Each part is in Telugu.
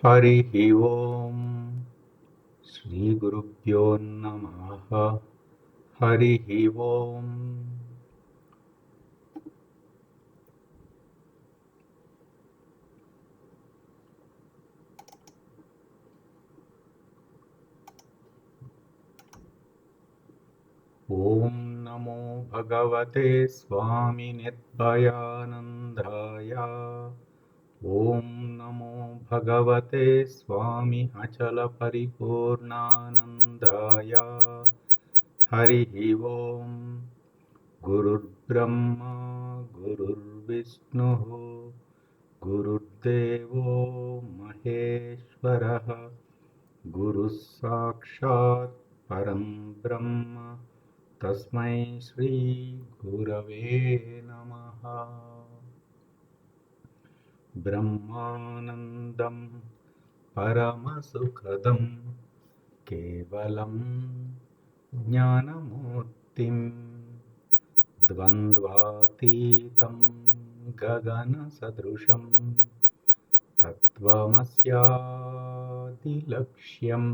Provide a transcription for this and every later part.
हरिः ओम् श्रीगुरुभ्यो नमः। हरिः ओम्। ॐ नमो भगवते स्वामिनिर्भयानन्दाय। ॐ नमो भगवते स्वामी अचलपरिपूर्णानन्दाय। हरिः ओम्। गुरुर्ब्रह्मा गुरुर्विष्णुः गुरुर्देवो महेश्वरः। गुरुः साक्षात् परं ब्रह्म तस्मै श्री गुरवे नमः। ब्रह्मानन्दं परमसुखदं केवलं ज्ञानमूर्तिं द्वन्द्वातीतं गगनसदृशं तत्त्वमस्यादिलक्ष्यम्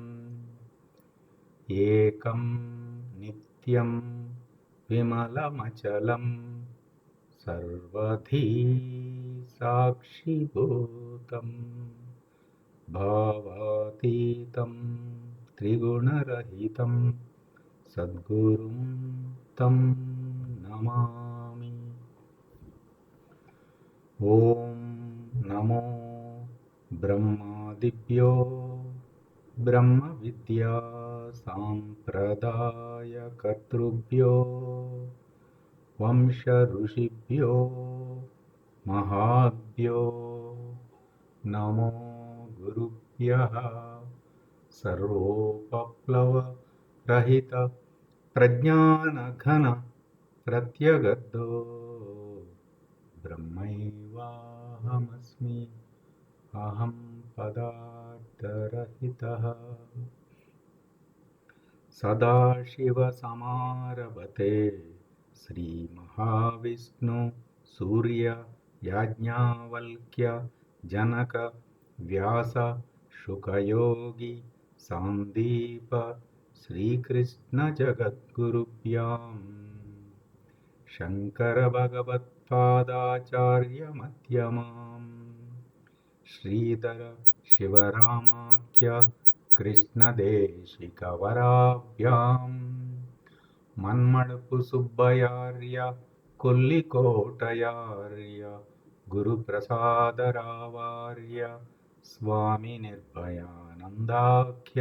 एकं नित्यं विमलमचलं सर्वधी साक्षिभूतं भावातीतं त्रिगुणरहितं सद्गुरुं तं नमामि। ॐ नमो ब्रह्मादिभ्यो ब्रह्मविद्या साम्प्रदायकर्तृभ्यो वंशऋषिभ्यो महाभ्यो नमो गुरुभ्यः। सर्वोपप्लवरहित प्रज्ञानघन प्रत्यगद्धो ब्रह्मैवाहमस्मि। अहं पदार्थरहितः। सदाशिवसमारभते श्रीमहाविष्णु सूर्य याज्ञवल्क्य जनक व्यास शुकयोगी सान्दीप श्रीकृष्णजगद्गुरुभ्यां शङ्करभगवत्पादाचार्यमध्यमाम् श्रीधर शिवरामाख्य कृष्णदेशिकवराभ्यां मन्मडपु सुब्बयार्य कुल्लिकोटयार्य गुरुप्रसादरावार्य स्वामी निर्भयानन्दाख्य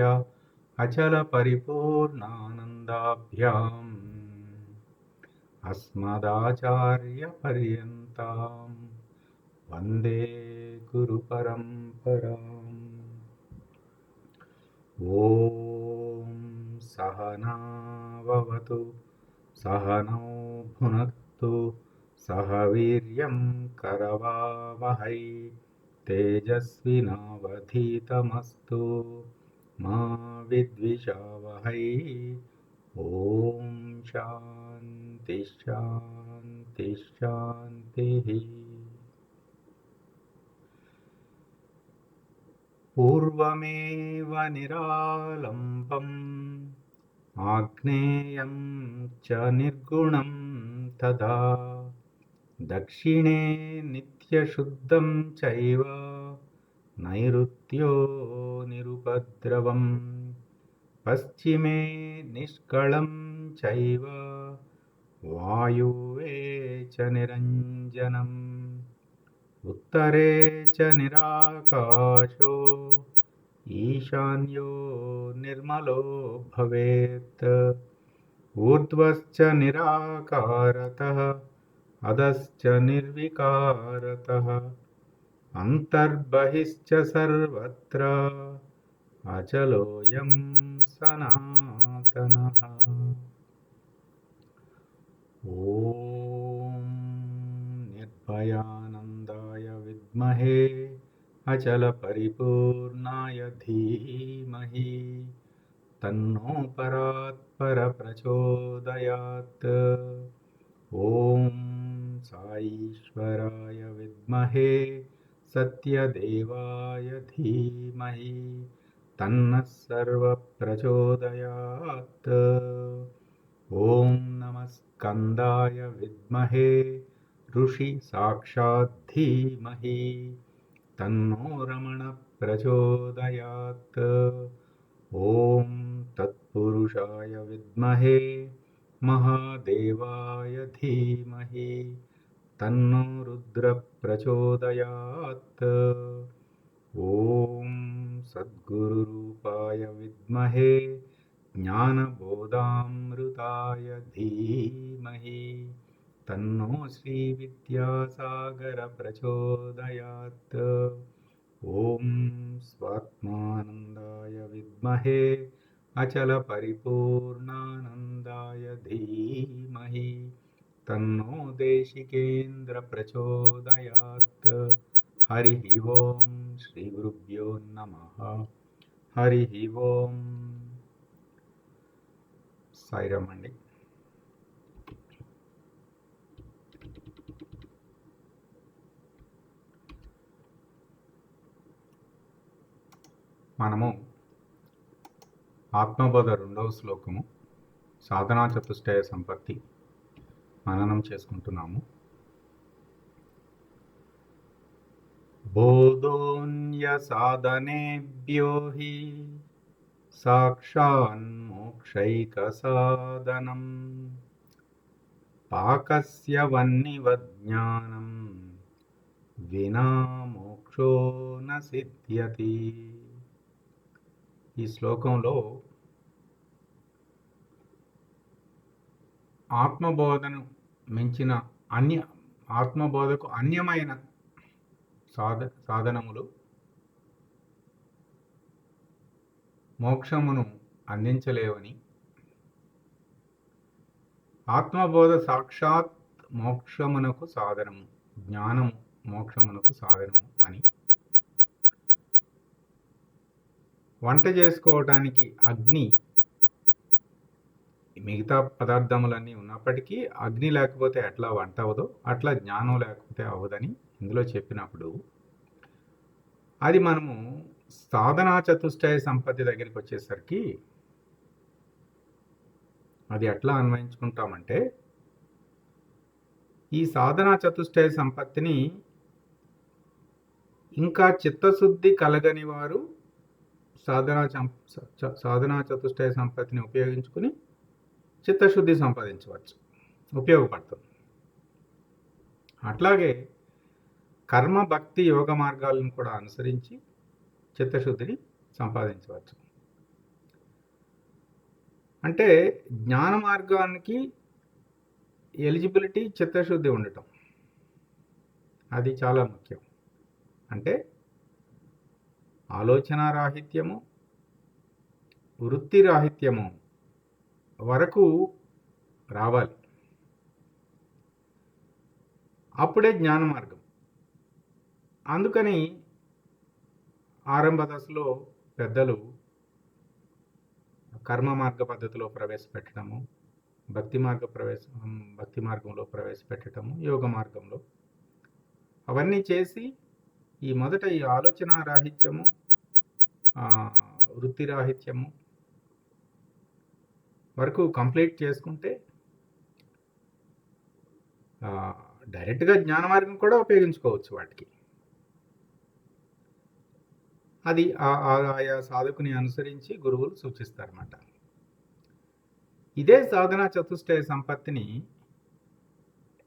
अचलपरिपूर्णानन्दाभ्याम् अस्मदाचार्यपर्यन्तां वन्दे गुरुपरम्पराम्। ॐ सहनाववतु सहनौ भुनक्तु सह वीर्यं करवावहै तेजस्विनावधीतमस्तु मा विद्विषावहै। ॐ शान्ति शान्ति शान्तिः। पूर्वमेव निरालम्बम् आग्नेयं च निर्गुणं तदा दक्षिणे नित्यशुद्धं चैव नैऋत्यो निरुपद्रवम् पश्चिमे निष्कलं चैव वायुवे च निरञ्जनम् उत्तरे च निराकाशो ईशान्यो निर्मलो भवेत् ऊर्ध्वश्च निराकारतः अधश्च निर्विकारतः अन्तर्बहिश्च सर्वत्र अचलोऽयं सनातनः। ॐ निर्भयानन्दाय विद्महे अचलपरिपूर्णाय धीमहि तन्नो परात्परप्रचोदयात्। ॐ साईश्वराय विद्महे सत्यदेवाय धीमहि तन्नः सर्वः प्रचोदयात्। ॐ नमः स्कन्दाय विद्महे ऋषिसाक्षात् धीमहि तन्नो रमणः प्रचोदयात्। ॐ तत्पुरुषाय विद्महे महादेवाय धीमहि तन्नो रुद्रः प्रचोदयात्। ॐ सद्गुरुरूपाय विद्महे ज्ञानबोधामृताय धीमहि तन्नो श्रीविद्यासागर प्रचोदयात्। ॐ स्वात्मानन्दाय विद्महे अचलपरिपूर्णानन्दाय धीमहि तन्नो देशिकेन्द्र प्रचोदयात्। हरिः ओं श्रीगुरुभ्यो नमः। हरिः ओं సాయిరామ్ అండి. మనము ఆత్మబోధ 2వ శ్లోకము సాధనా చతుష్టయ సంపత్తి మననం చేసుకుంటున్నాము. బోధోన్య సాధనేభ్యో హి సాక్షాన్మోక్షైక సాధనం పాకస్య వన్నివజ్ఞానం వినా మోక్షో న సిద్ధ్యతి. ఈ శ్లోకంలో ఆత్మబోధను మించిన ఆత్మబోధకు అన్యమైన సాధనములు మోక్షమును అందించలేవని, ఆత్మబోధ సాక్షాత్ మోక్షమునకు సాధనము, జ్ఞానము మోక్షమునకు సాధనము అని, వంట చేసుకోవడానికి అగ్ని మిగతా పదార్థములన్నీ ఉన్నప్పటికీ అగ్ని లేకపోతే ఎట్లా వంట అవ్వదో అట్లా జ్ఞానం లేకపోతే అవ్వదని ఇందులో చెప్పినప్పుడు, అది మనము సాధనా చతుష్టయ సంపత్తి దగ్గరికి వచ్చేసరికి అది ఎట్లా అన్వయించుకుంటామంటే, ఈ సాధనా చతుష్టయ సంపత్తిని ఇంకా చిత్తశుద్ధి కలగని వారు సాధనా చతుష్టయ సంపత్తిని ఉపయోగించుకుని చిత్తశుద్ధి సంపాదించవచ్చు, ఉపయోగపడుతుంది. అట్లాగే కర్మ భక్తి యోగ మార్గాలను కూడా అనుసరించి చిత్తశుద్ధిని సంపాదించవచ్చు. అంటే జ్ఞాన మార్గానికి ఎలిజిబిలిటీ చిత్తశుద్ధి ఉండటం, అది చాలా ముఖ్యం. అంటే ఆలోచన రాహిత్యము, వృత్తి రాహిత్యము వరకు రావాలి, అప్పుడే జ్ఞాన మార్గం. అందుకని ఆరంభ దశలో పెద్దలు కర్మ మార్గ పద్ధతిలో ప్రవేశపెట్టడము, భక్తి మార్గంలో ప్రవేశపెట్టడము, యోగ మార్గంలో అవన్నీ చేసి ఈ మొదట ఈ ఆలోచన రాహిత్యము, వృత్తి రాహిత్యము వరకు కంప్లీట్ చేసుకుంటే డైరెక్ట్గా జ్ఞాన మార్గం కూడా ఉపయోగించుకోవచ్చు వాటికి. అది ఆయా సాధకుని అనుసరించి గురువులు సూచిస్తారన్నమాట. ఇదే సాధనా చతుష్టయ సంపత్తిని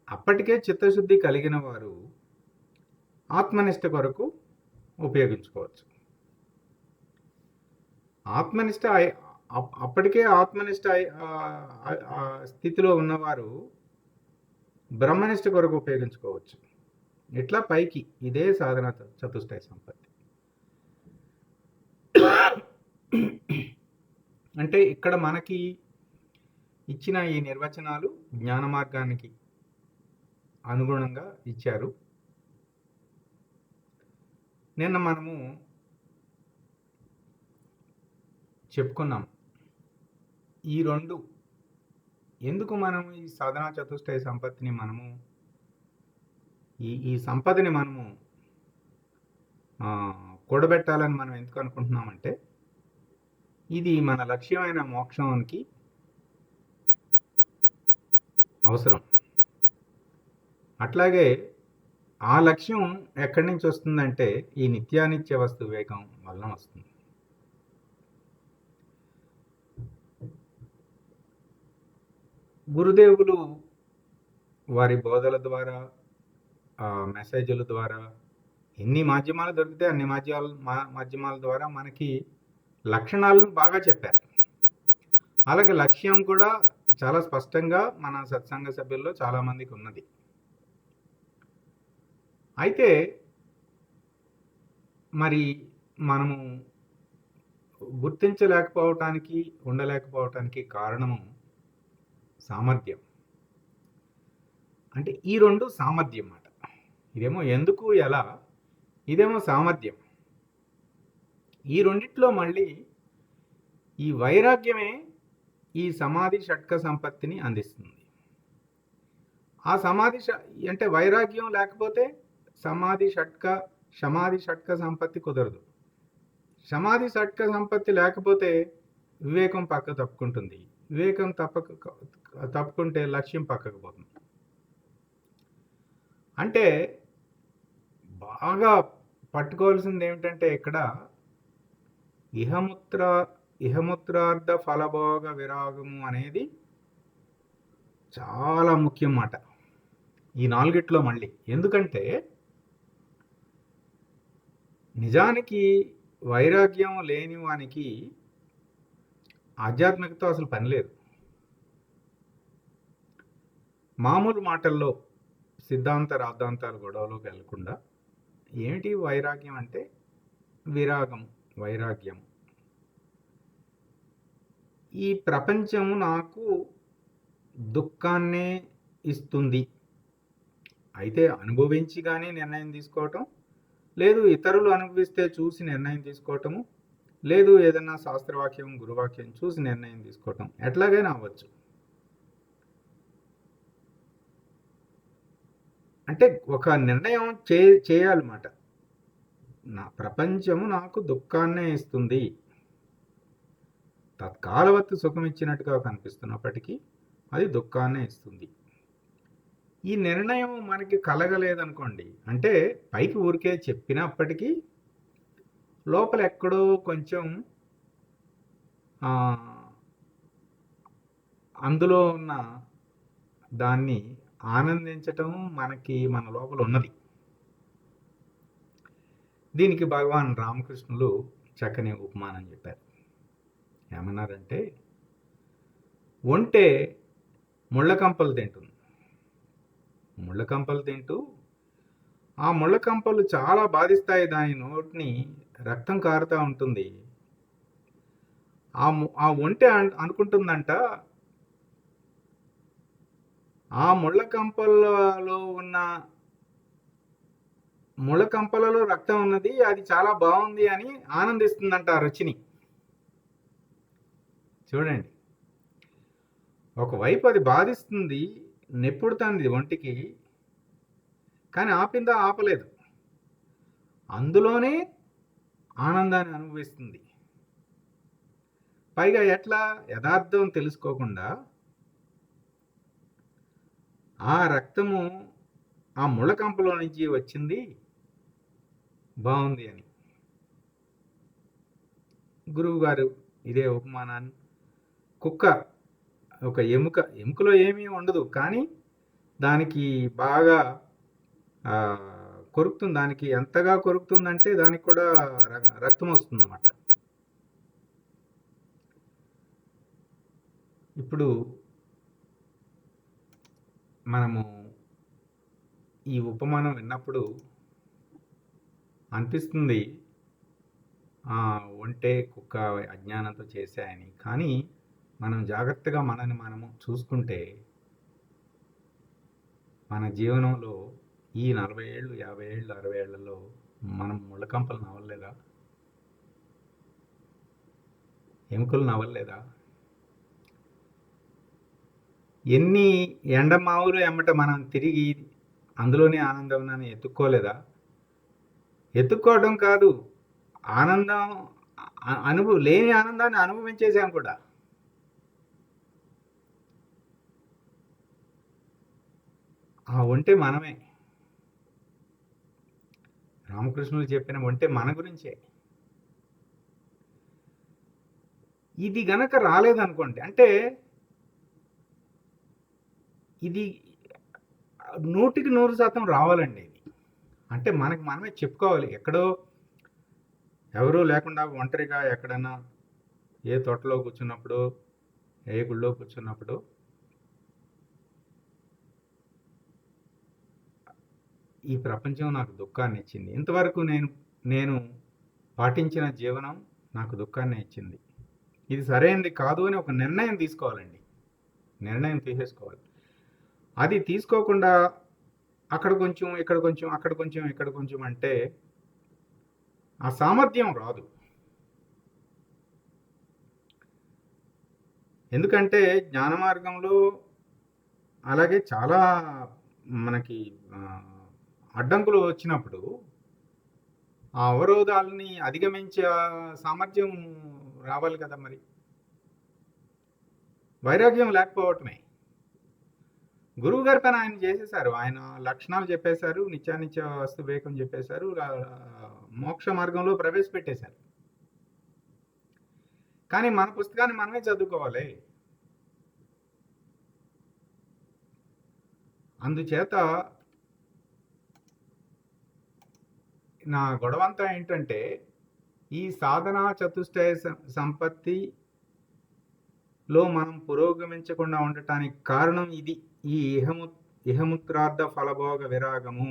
అప్పటికే చిత్తశుద్ధి కలిగిన వారు ఆత్మనిష్ట కొరకు ఉపయోగించుకోవచ్చు. ఆత్మనిష్ట అప్పటికే ఆత్మనిష్ట స్థితిలో ఉన్నవారు బ్రహ్మనిష్ట కొరకు ఉపయోగించుకోవచ్చు. ఇట్లా పైకి ఇదే సాధన చతుష్టయ సంపత్తి. అంటే ఇక్కడ మనకి ఇచ్చిన ఈ నిర్వచనాలు జ్ఞాన మార్గానికి అనుగుణంగా ఇచ్చారు. నిన్న మనము చెప్పుకున్నాం ఈ రెండు ఎందుకు మనము ఈ సాధనా చతుష్టయ సంపత్తిని మనము ఈ సంపదని మనము కూడబెట్టాలని మనం ఎందుకు అనుకుంటున్నామంటే ఇది మన లక్ష్యమైన మోక్షానికి అవసరం. అట్లాగే ఆ లక్ష్యం ఎక్కడి నుంచి వస్తుందంటే ఈ నిత్యానిత్య వస్తు వివేకం వలన వస్తుంది. గురుదేవులు వారి బోధల ద్వారా, మెసేజ్ల ద్వారా, ఎన్ని మాధ్యమాలు దొరికితే అన్ని మాధ్యమాల ద్వారా మనకి లక్షణాలను బాగా చెప్పారు. అలాగే లక్ష్యం కూడా చాలా స్పష్టంగా మన సత్సంగ సభ్యుల్లో చాలామందికి ఉన్నది. అయితే మరి మనము గుర్తించలేకపోవటానికి, ఉండలేకపోవటానికి కారణము సామర్థ్యం. అంటే ఈ రెండు సామర్థ్యం అన్నమాట. ఇదేమో ఎందుకు, ఎలా, ఇదేమో సామర్థ్యం. ఈ రెండిట్లో మళ్ళీ ఈ వైరాగ్యమే ఈ సమాధి షట్క సంపత్తిని అందిస్తుంది. ఆ సమాధి అంటే వైరాగ్యం లేకపోతే సమాధి షట్క సంపత్తి కుదరదు. సమాధి షట్క సంపత్తి లేకపోతే వివేకం పక్క తప్పుకుంటుంది. వివేకం తప్పుకుంటే లక్ష్యం పక్కకు పోతుంది. అంటే బాగా పట్టుకోవాల్సింది ఏమిటంటే ఇక్కడ ఇహముత్రార్థ ఫలభోగ విరాగము అనేది చాలా ముఖ్యం మాట ఈ నాలుగిట్లో మళ్ళీ. ఎందుకంటే నిజానికి వైరాగ్యం లేని వానికి ఆధ్యాత్మికతో అసలు పని లేదు. మామూలు మాటల్లో సిద్ధాంత రాద్ధాంతాలు గొడవలోకి వెళ్లకుండా ఏమిటి వైరాగ్యం అంటే విరాగం, వైరాగ్యం. ఈ ప్రపంచం నాకు దుఃఖాన్నే ఇస్తుంది. అయితే అనుభవించి కానీ నిర్ణయం తీసుకోవటం, లేదు ఇతరులు అనుభవిస్తే చూసి నిర్ణయం తీసుకోవటము, లేదు ఏదన్నా శాస్త్రవాక్యం, గురువాక్యం చూసి నిర్ణయం తీసుకోవటం, ఎట్లాగైనా అవ్వచ్చు. అంటే ఒక నిర్ణయం చేయాలన్నమాట. నా ప్రపంచము నాకు దుఃఖాన్నే ఇస్తుంది, తత్కాలవత్తు సుఖం ఇచ్చినట్టుగా కనిపిస్తున్నప్పటికీ అది దుఃఖాన్నే ఇస్తుంది. ఈ నిర్ణయం మనకి కలగలేదనుకోండి, అంటే పైకి ఊరికే చెప్పినప్పటికీ లోపల ఎక్కడో కొంచెం అందులో ఉన్న దాన్ని ఆనందించటం మనకి మన లోపల ఉన్నది. దీనికి భగవాన్ రామకృష్ణులు చక్కని ఉపమానం చెప్పారు. ఏమన్నారంటే, ఒంటె ముళ్ళకంపలు తింటుంది. ముళ్ళకంపలు తింటూ ఆ ముళ్ళకంపలు చాలా బాధిస్తాయి, దాని నోటిని రక్తం కారుతూ ఉంటుంది. ఆ ఒంటె అనుకుంటుందంట, ఆ ముళ్ళకంపలలో ఉన్న ముళ్ళకంపలలో రక్తం ఉన్నది, అది చాలా బాగుంది అని ఆనందిస్తుందంట ఆ రుచిని. చూడండి, ఒకవైపు అది బాధిస్తుంది, నెప్పుడుతుంది ఒంటికి, కానీ ఆపిందా? ఆపలేదు. అందులోనే ఆనందాన్ని అనుభవిస్తుంది. పైగా ఎట్లా? యథార్థం తెలుసుకోకుండా ఆ రక్తము ఆ ముళ్ళకంపలో నుంచి వచ్చింది, బాగుంది అని. గురువు గారు ఇదే ఉపమానాన్ని, కుక్క ఒక ఎముకలో ఏమీ ఉండదు, కానీ దానికి బాగా కొరుకుతుంది. దానికి ఎంతగా కొరుకుతుందంటే దానికి కూడా రక్తం వస్తుంది అన్నమాట. ఇప్పుడు మనము ఈ ఉపమానం విన్నప్పుడు అనిపిస్తుంది ఒంటె కుక్క అజ్ఞానంతో చేశాయని. కానీ మనం జాగ్రత్తగా మనని మనము చూసుకుంటే మన జీవనంలో ఈ 40 ఏళ్ళు, 50 ఏళ్ళు, 60 ఏళ్లలో మనం ముళ్ళకంపలు నవ్వలేదా? ఎముకలు నవ్వలేదా? ఎన్ని ఎండమావులు ఎమ్మట మనం తిరిగి అందులోనే ఆనందం ఎత్తుక్కోలేదా? ఎత్తుక్కోవడం కాదు, ఆనందం లేని ఆనందాన్ని అనుభవించేసాం కూడా. ఆ ఒంటె మనమే. రామకృష్ణులు చెప్పిన ఒంటె మన గురించే. ఇది గనక రాలేదనుకోండి, అంటే ఇది 100% రావాలండి. ఇది అంటే మనకి మనమే చెప్పుకోవాలి. ఎక్కడో ఎవరూ లేకుండా ఒంటరిగా ఎక్కడన్నా ఏ తోటలో కూర్చున్నప్పుడు, ఏ గుళ్ళో కూర్చున్నప్పుడు, ఈ ప్రపంచం నాకు దుఃఖాన్ని ఇచ్చింది. ఇంతవరకు నేను పాటించిన జీవనం నాకు దుఃఖాన్ని ఇచ్చింది. ఇది సరైనది కాదు అని ఒక నిర్ణయం తీసుకోవాలండి. నిర్ణయం తీసేసుకోవాలి. అది తీసుకోకుండా అక్కడ కొంచెం, ఇక్కడ కొంచెం, అక్కడ కొంచెం, ఇక్కడ కొంచెం అంటే ఆ సామర్థ్యం రాదు. ఎందుకంటే జ్ఞాన మార్గంలో అలాగే చాలా మనకి అడ్డంకులు వచ్చినప్పుడు ఆ అవరోధాలని అధిగమించే సామర్థ్యం రావాలి కదా. మరి వైరాగ్యం లేకపోవటమే. గురువు గారి పని ఆయన చేసేశారు. ఆయన లక్షణాలు చెప్పేశారు, నిత్యానిత్య వస్తు వివేకం చెప్పేశారు, మోక్ష మార్గంలో ప్రవేశపెట్టేశారు. కానీ మన పుస్తకాన్ని మనమే చదువుకోవాలి. అందుచేత నా గొడవంతా ఏంటంటే, ఈ సాధనా చతుష్టయ సంపత్తిలో మనం పురోగమించకుండా ఉండటానికి కారణం ఇది. ఈ ఇహముత్రార్థ ఫలభోగ విరాగము.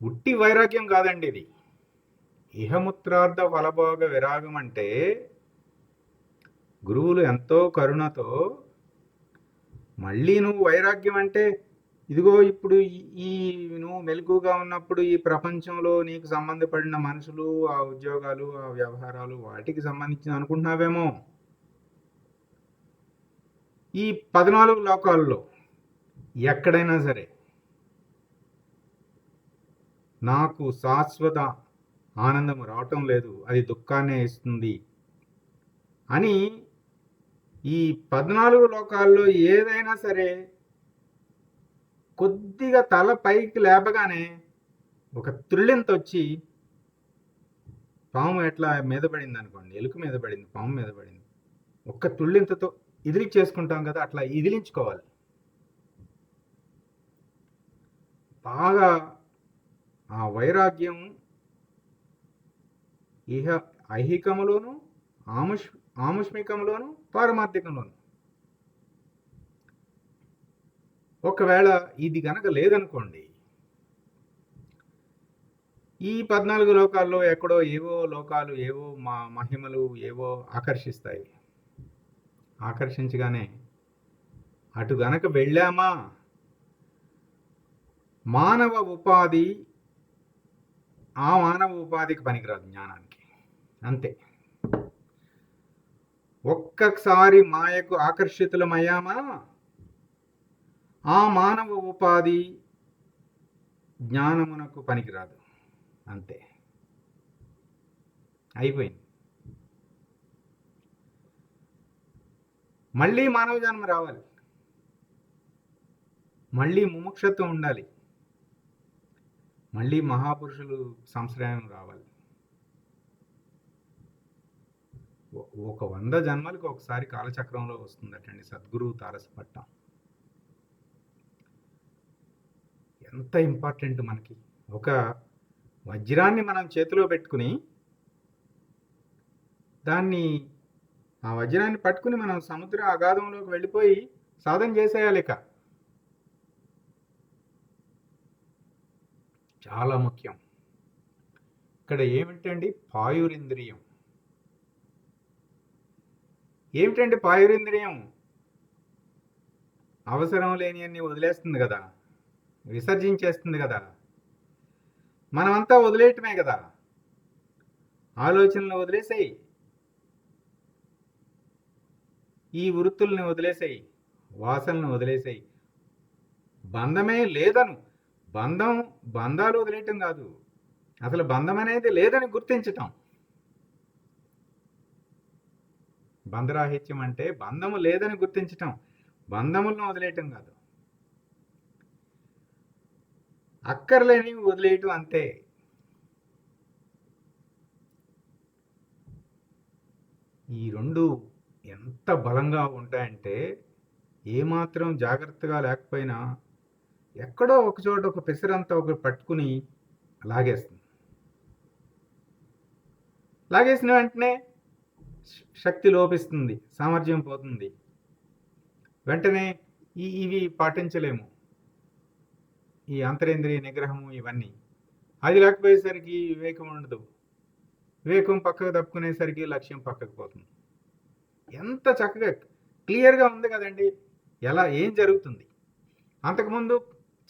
ఉట్టి వైరాగ్యం కాదండి ఇది. ఇహముత్రార్థ ఫలభోగ విరాగం అంటే గురువులు ఎంతో కరుణతో, మళ్ళీ నువ్వు వైరాగ్యం అంటే ఇదిగో ఇప్పుడు ఈ నువ్వు మెలకుగా ఉన్నప్పుడు ఈ ప్రపంచంలో నీకు సంబంధపడిన మనుషులు, ఆ ఉద్యోగాలు, ఆ వ్యవహారాలు, వాటికి సంబంధించి అనుకుంటున్నావేమో. ఈ 14 లోకాల్లో ఎక్కడైనా సరే నాకు శాశ్వత ఆనందం రావటం లేదు, అది దుఃఖాన్నే ఇస్తుంది అని ఈ 14 లోకాల్లో ఏదైనా సరే కొద్దిగా తల పైకి లేపగానే ఒక త్రిళ్ళింత వచ్చి, పాము ఎట్లా మీద పడింది అనుకోండి, ఎలుక మీద పడింది, పాము మీద పడింది, ఒక్క తుళ్ళింతతో ఇదిలించేసుకుంటాం కదా, అట్లా ఇదిలించుకోవాలి. బాగా ఆ వైరాగ్యం ఐహికములోను, ఆముష్మికంలోను, పారమార్థికంలోను. ఒకవేళ ఇది గనక లేదనుకోండి, ఈ 14 లోకాల్లో ఎక్కడో ఏవో లోకాలు, ఏవో మహిమలు ఏవో ఆకర్షిస్తాయి. ఆకర్షించగానే అటు గనక వెళ్ళామా, మానవ ఉపాధి ఆ మానవ ఉపాధికి పనికిరాదు జ్ఞానానికి. అంతే. ఒక్కసారి మాయకు ఆకర్షితులమయ్యామా, ఆ మానవ ఉపాధి జ్ఞానమునకు పనికిరాదు. అంతే, అయిపోయింది. మళ్ళీ మానవ జన్మ రావాలి, మళ్ళీ ముముక్షత్వం ఉండాలి, మళ్ళీ మహాపురుషులు సంశ్రయం రావాలి. ఒక 100 జన్మలకు ఒకసారి కాలచక్రంలో వస్తుందటండి సద్గురువు తారసపట్టం. ఎంత ఇంపార్టెంట్ మనకి. ఒక వజ్రాన్ని మనం చేతిలో పెట్టుకుని ఆ వజ్రాన్ని పట్టుకుని మనం సముద్ర అగాధంలోకి వెళ్ళిపోయి సాధన చేసేయాలి. చాలా ముఖ్యం. ఇక్కడ ఏమిటండి పాయురింద్రియం. ఏమిటండి పాయురింద్రియం? అవసరం లేని అన్ని వదిలేస్తుంది కదా, విసర్జించేస్తుంది కదా. మనమంతా వదిలేయటమే కదా. ఆలోచనలు వదిలేసేయి, ఈ వృత్తుల్ని వదిలేసేయి, వాసనలను వదిలేసేయి. బంధమే లేదను, బంధం బంధాలు వదిలేయటం కాదు, అసలు బంధం అనేది లేదని గుర్తించటం. బంధరాహిత్యం అంటే బంధము లేదని గుర్తించటం, బంధములను వదిలేయటం కాదు. అక్కర్లేనివి వదిలేయటం అంతే. ఈ రెండు ఎంత బలంగా ఉంటాయంటే ఏమాత్రం జాగ్రత్తగా లేకపోయినా ఎక్కడో ఒక చోట ఒక పెసరంతా ఒక పట్టుకుని లాగేస్తుంది. లాగేసిన వెంటనే శక్తి లోపిస్తుంది, సామర్థ్యం పోతుంది, వెంటనే ఇవి పాటించలేము, ఈ అంతరేంద్రియ నిగ్రహము ఇవన్నీ. అది లేకపోయేసరికి వివేకం ఉండదు, వివేకం పక్కకు తప్పుకునేసరికి లక్ష్యం పక్కకు పోతుంది. ఎంత చక్కగా క్లియర్గా ఉంది కదండి ఏం జరుగుతుంది. అంతకుముందు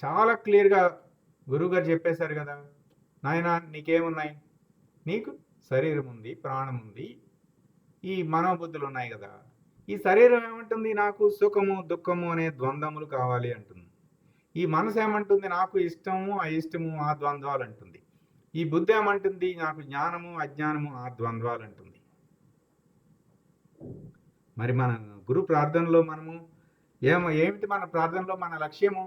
చాలా క్లియర్గా గురువుగారు చెప్పేశారు కదా, నాయన నీకేమున్నాయి, నీకు శరీరం ఉంది, ప్రాణం ఉంది, ఈ మనోబుద్ధులు ఉన్నాయి కదా. ఈ శరీరం ఏమంటుంది, నాకు సుఖము దుఃఖము అనే ద్వంద్వములు కావాలి అంటుంది. ఈ మనసు ఏమంటుంది, నాకు ఇష్టము అయిష్టము ఆ ద్వంద్వాలు అంటుంది. ఈ బుద్ధి ఏమంటుంది, నాకు జ్ఞానము అజ్ఞానము ఆ ద్వంద్వాలు అంటుంది. మరి మన గురు ప్రార్థనలో మనము ఏమిటి మన ప్రార్థనలో మన లక్ష్యము?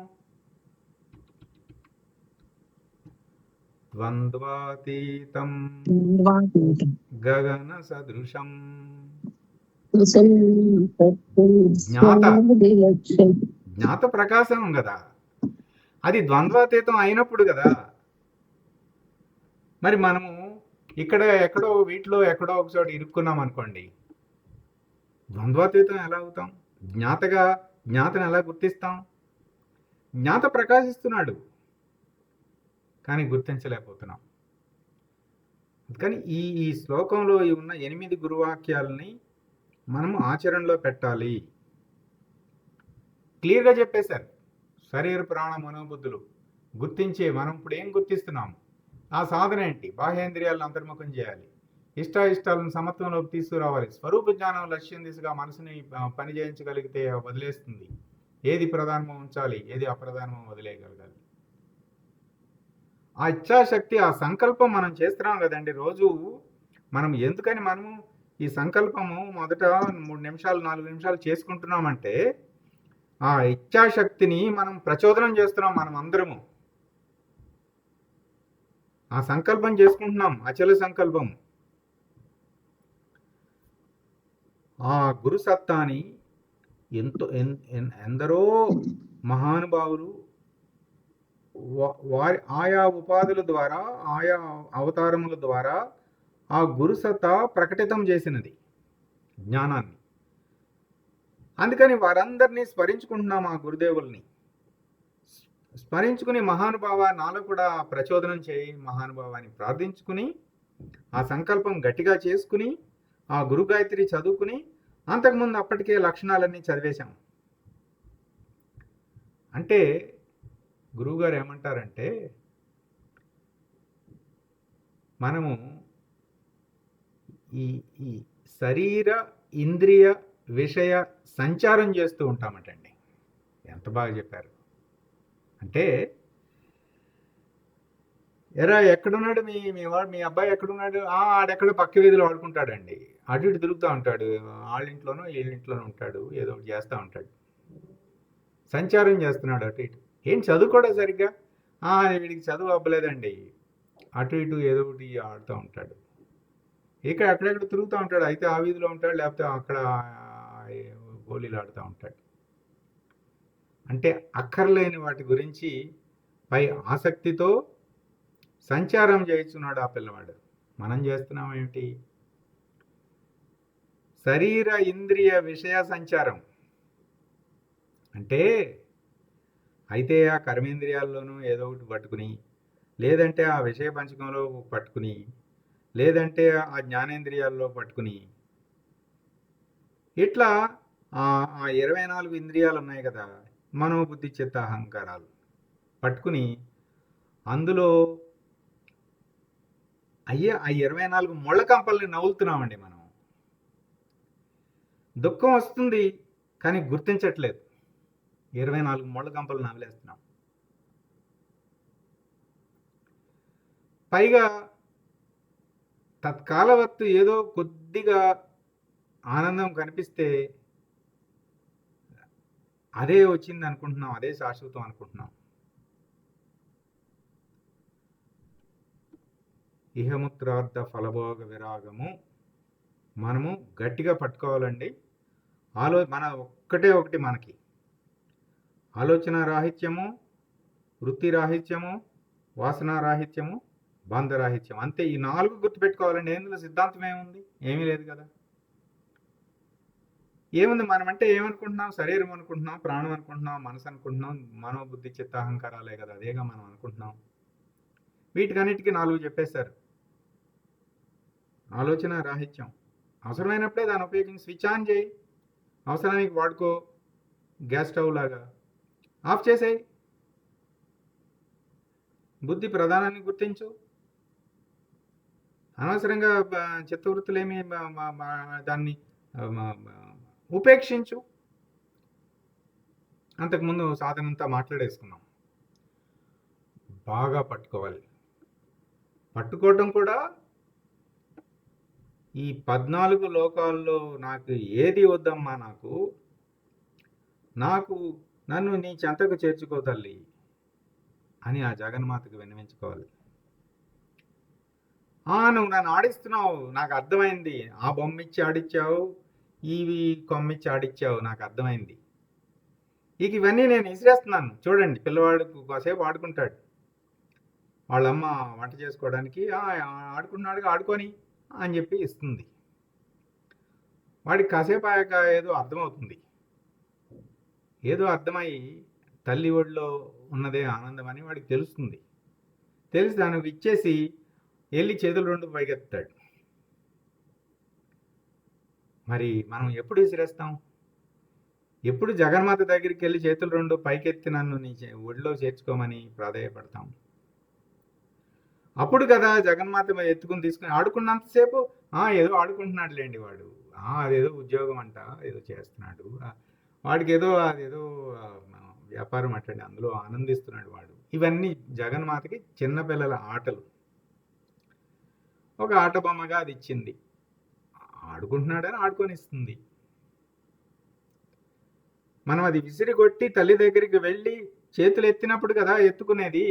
ద్వంద్వాతీతం గగన సదృశం జ్ఞాత ప్రకాశం కదా, అది ద్వంద్వాతీతం అయినప్పుడు కదా. మరి మనము ఇక్కడ ఎక్కడో వీటిలో ఎక్కడో ఒక చోట ఇరుక్కున్నాం అనుకోండి, ద్వంద్వాతీతం ఎలా అవుతాం? జ్ఞాతను ఎలా గుర్తిస్తాం? జ్ఞాత ప్రకాశిస్తున్నాడు కానీ గుర్తించలేకపోతున్నాం. కానీ ఈ శ్లోకంలో ఉన్న 8 గురువాక్యాలని మనము ఆచరణలో పెట్టాలి. క్లియర్గా చెప్పేశారు. శరీర ప్రాణ మనోబుద్ధులు గుర్తించే మనం ఇప్పుడు ఏం గుర్తిస్తున్నాము, ఆ సాధన ఏంటి? బాహ్యేంద్రియాలను అంతర్ముఖం చేయాలి, ఇష్టాయిష్టాలను సమత్వంలోకి తీసుకురావాలి. స్వరూప జ్ఞానం లక్ష్యం దిశగా మనసుని పని చేయించగలిగితే వదిలేస్తుంది. ఏది ప్రధానమో ఉంచాలి, ఏది అప్రధానమో వదిలేయగలగాలి. ఆ ఇచ్ఛాశక్తి, ఆ సంకల్పం మనం చేస్తున్నాం కదండి రోజు. మనం ఎందుకని మనము ఈ సంకల్పము మొదట 3 నిమిషాలు 4 నిమిషాలు చేసుకుంటున్నామంటే ఆ ఇచ్ఛాశక్తిని మనం ప్రచోదనం చేస్తున్నాం. మనం అందరము ఆ సంకల్పం చేసుకుంటున్నాం, అచల సంకల్పం. ఆ గురు సత్తాని ఎందరో మహానుభావులు వారి ఆయా ఉపాధుల ద్వారా, ఆయా అవతారముల ద్వారా ఆ గురుసత్తా ప్రకటితం చేసినది జ్ఞానాన్ని. అందుకని వారందరినీ స్మరించుకుంటున్నాం. ఆ గురుదేవుల్ని స్మరించుకుని, మహానుభావ నాలో కూడా ప్రచోదనం చేయి, మహానుభావాన్ని ప్రార్థించుకుని, ఆ సంకల్పం గట్టిగా చేసుకుని, ఆ గురు గాయత్రి చదువుకుని, అంతకుముందు అప్పటికే లక్షణాలన్నీ చదివేశాం. అంటే గురువుగారు ఏమంటారంటే, మనము ఈ శరీర ఇంద్రియ విషయ సంచారం చేస్తూ ఉంటామటండి. ఎంత బాగా చెప్పారు. అంటే ఎరా ఎక్కడున్నాడు మీ అబ్బాయి ఎక్కడున్నాడు? ఆడెక్కడో పక్క వీధిలో ఆడుకుంటాడండి. అటు ఇటు తిరుగుతూ ఉంటాడు, వాళ్ళింట్లోనో వీళ్ళింట్లోనో ఉంటాడు, ఏదో ఒకటి చేస్తూ ఉంటాడు, సంచారం చేస్తున్నాడు అటు ఇటు. ఏం చదువుకోడా సరిగ్గా? వీడికి చదువు అవ్వలేదండి, అటు ఇటు ఏదో ఒకటి ఆడుతూ ఉంటాడు, ఇక్కడ అక్కడెక్కడ తిరుగుతూ ఉంటాడు. అయితే ఆ వీధిలో ఉంటాడు, లేకపోతే అక్కడ గోళీలు ఆడుతూ ఉంటాడు. అంటే అక్కర్లేని వాటి గురించి పై ఆసక్తితో సంచారం చేస్తున్నాడు ఆ పిల్లవాడు. మనం చేస్తున్నాం ఏమిటి? శరీర ఇంద్రియ విషయ సంచారం. అంటే అయితే ఆ కర్మేంద్రియాల్లోనూ ఏదో ఒకటి పట్టుకుని, లేదంటే ఆ విషయ పంచకంలో పట్టుకుని, లేదంటే ఆ జ్ఞానేంద్రియాల్లో పట్టుకుని, ఇట్లా ఆ 24 ఇంద్రియాలు ఉన్నాయి కదా, మనోబుద్ధి చిత్త అహంకారాలు పట్టుకుని, అందులో ఆ 24 ముళ్ళ కంపల్ని నవ్వులుతున్నామండి మనం. దుఃఖం వస్తుంది కానీ గుర్తించట్లేదు, 24 ముళ్ళ కంపలు నవ్వులేస్తున్నాం. పైగా తత్కాలవత్తు ఏదో కొద్దిగా ఆనందం కనిపిస్తే అదే వచ్చింది అనుకుంటున్నాం, అదే శాశ్వతం అనుకుంటున్నాం. ఇహముత్రార్థ ఫలభోగ విరాగము మనము గట్టిగా పట్టుకోవాలండి. మన ఒకటి మనకి ఆలోచన రాహిత్యము, వృత్తి రాహిత్యము, వాసన రాహిత్యము, బంధరాహిత్యం, అంతే. ఈ 4 గుర్తుపెట్టుకోవాలండి. ఎందులో సిద్ధాంతం ఏముంది? ఏమీ లేదు కదా. ఏముంది? మనమంటే ఏమనుకుంటున్నాం? శరీరం అనుకుంటున్నాం, ప్రాణం అనుకుంటున్నాం, మనసు అనుకుంటున్నాం, మనోబుద్ధి చిత్తాహంకారాలే కదా, అదేగా మనం అనుకుంటున్నాం. వీటికన్నిటికీ 4 చెప్పేశారు. ఆలోచన రాహిత్యం, అవసరమైనప్పుడే దాన్ని ఉపయోగించి స్విచ్ ఆన్ చేయి, అవసరానికి వాడుకో, గ్యాస్ స్టవ్ లాగా. ఆఫ్ చేసేయి. బుద్ధి ప్రధానాన్ని గుర్తించు. అనవసరంగా చిత్తవృత్తులేమి దాన్ని ఉపేక్షించు. అంతకుముందు సాధనంతా మాట్లాడేసుకున్నాం. బాగా పట్టుకోవాలి. పట్టుకోవడం కూడా ఈ 14 లోకాల్లో నాకు ఏది వద్దమ్మా, నన్ను నీ చెంతకు చేర్చుకో తల్లి అని ఆ జగన్మాతకు విన్నవించుకోవాలి. నువ్వు నన్ను ఆడిస్తున్నావు, నాకు అర్థమైంది. ఆ బొమ్మిచ్చి ఆడిచ్చావు, ఇవి కొమ్మిచ్చి ఆడిచ్చావు, నాకు అర్థమైంది. ఇవన్నీ నేను విసిరేస్తున్నాను. చూడండి, పిల్లవాడు కాసేపు ఆడుకుంటాడు, వాళ్ళమ్మ వంట చేసుకోవడానికి ఆడుకున్నాడు, ఆడుకొని అని చెప్పి ఇస్తుంది. వాడికి కాసేపు అయ్యాక ఏదో అర్థమవుతుంది. ఏదో అర్థమయ్యి తల్లి ఒడిలో ఉన్నదే ఆనందం అని వాడికి తెలుస్తుంది. తెలిసి దానికి ఇచ్చేసి వెళ్ళి చేతులు 2 పైకెత్తాడు. మరి మనం ఎప్పుడు విసిరేస్తాం? ఎప్పుడు జగన్మాత దగ్గరికి వెళ్ళి చేతులు 2 పైకెత్తి నన్ను నీ ఒడిలో చేర్చుకోమని ప్రాధేయపడతాం? అప్పుడు కదా జగన్మాత ఎత్తుకుని తీసుకుని ఆడుకున్నంతసేపు ఏదో ఆడుకుంటున్నాడులేండి వాడు, అదేదో ఉద్యోగం అంట, ఏదో చేస్తున్నాడు, వాడికి అదేదో వ్యాపారం అట్టండి, అందులో ఆనందిస్తున్నాడు వాడు. ఇవన్నీ జగన్మాతకి చిన్నపిల్లల ఆటలు. ఒక ఆట బొమ్మగా అది ఇచ్చింది, ఆడుకుంటున్నాడని ఆడుకొనిస్తుంది. మనం అది విసిరిగొట్టి తల్లి దగ్గరికి వెళ్ళి చేతులు ఎత్తినప్పుడు కదా ఎత్తుకునేది.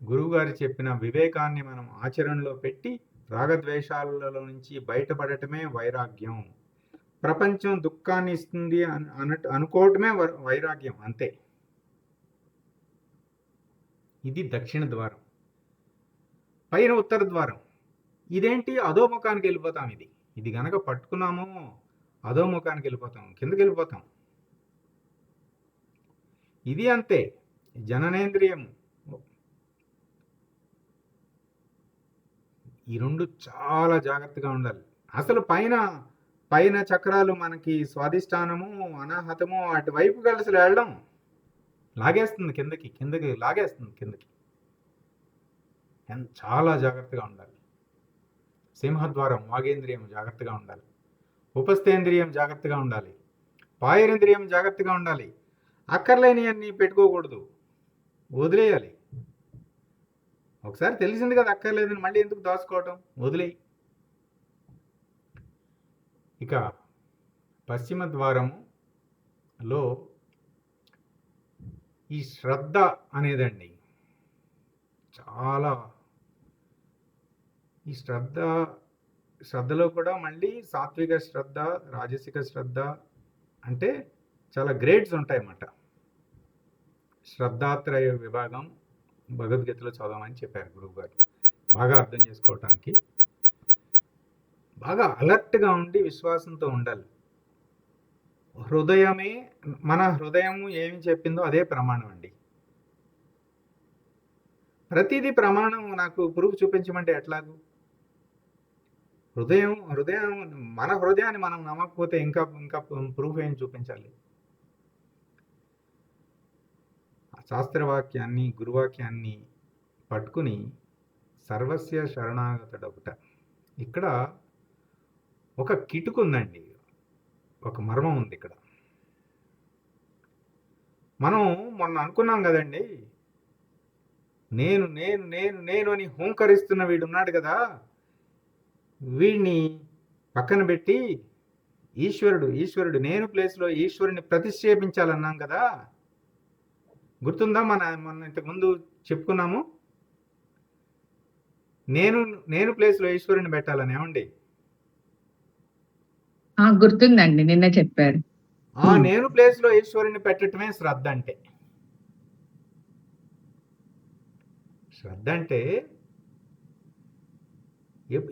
గురువుగారు చెప్పిన వివేకాన్ని మనం ఆచరణలో పెట్టి రాగద్వేషాలలో నుంచి బయటపడటమే వైరాగ్యం. ప్రపంచం దుఃఖాన్ని ఇస్తుంది అనుకోవటమే వైరాగ్యం, అంతే. ఇది దక్షిణ ద్వారం. పైన ఉత్తర ద్వారం. ఇదేంటి? అధోముఖానికి వెళ్ళిపోతాం. ఇది గనక పట్టుకున్నామో అధోముఖానికి వెళ్ళిపోతాం, కిందకి వెళ్ళిపోతాం. ఇది అంతే. జననేంద్రియం, ఈ 2 చాలా జాగ్రత్తగా ఉండాలి. అసలు పైన చక్రాలు మనకి స్వాధిష్టానము, అనాహతము, అటువైపు కలిసి వెళ్ళడం లాగేస్తుంది, కిందకి లాగేస్తుంది కిందకి. చాలా జాగ్రత్తగా ఉండాలి. సింహద్వారం, వాగేంద్రియం జాగ్రత్తగా ఉండాలి. ఉపస్థేంద్రియం జాగ్రత్తగా ఉండాలి. పాయరేంద్రియం జాగ్రత్తగా ఉండాలి. అక్కర్లేనివన్నీ పెట్టుకోకూడదు, వదిలేయాలి. ఒకసారి తెలిసింది కదా అక్కర్లేదని, మళ్ళీ ఎందుకు దాచుకోవటం? వదిలేయి. ఇక పశ్చిమ ద్వారములో ఈ శ్రద్ధ అనేదండి చాలా. ఈ శ్రద్ధలో కూడా మళ్ళీ సాత్విక శ్రద్ధ, రాజసిక శ్రద్ధ అంటే చాలా గ్రేడ్స్ ఉంటాయన్నమాట. శ్రద్ధాత్రయ విభాగం భగవద్గీతలో చదవమని చెప్పారు గురువుగారు. బాగా అర్థం చేసుకోవటానికి బాగా అలర్ట్గా ఉండి విశ్వాసంతో ఉండాలి. మన హృదయము ఏమి చెప్పిందో అదే ప్రమాణం అండి. ప్రతిదీ ప్రమాణం. నాకు ప్రూఫ్ చూపించమంటే ఎట్లాగూ? మన హృదయాన్ని మనం నమ్మకపోతే ఇంకా ప్రూఫ్ ఏం చూపించాలి? శాస్త్రవాక్యాన్ని, గురువాక్యాన్ని పట్టుకుని సర్వస్య శరణాగతుడొకట. ఇక్కడ ఒక కిటుకు ఉందండి, ఒక మర్మం ఉంది ఇక్కడ. మనం మొన్న అనుకున్నాం కదండి, నేను నేను నేను నేను అని హూంకరిస్తున్న వీడున్నాడు కదా, వీడిని పక్కన పెట్టి ఈశ్వరుడు ఈశ్వరుడు నేను ప్లేస్లో ఈశ్వరుని ప్రతిష్ఠేపించాలన్నాం కదా. గుర్తుందా? మొన్న ఇంతకుముందు చెప్పుకున్నాము, నేను నేను ప్లేస్లో ఈశ్వరుని పెట్టాలని. ఏమండి? గుర్తుందండి, నిన్న చెప్పారు. నేను ప్లేస్లో ఈశ్వరుని పెట్టడమే శ్రద్ధ అంటే. శ్రద్ధ అంటే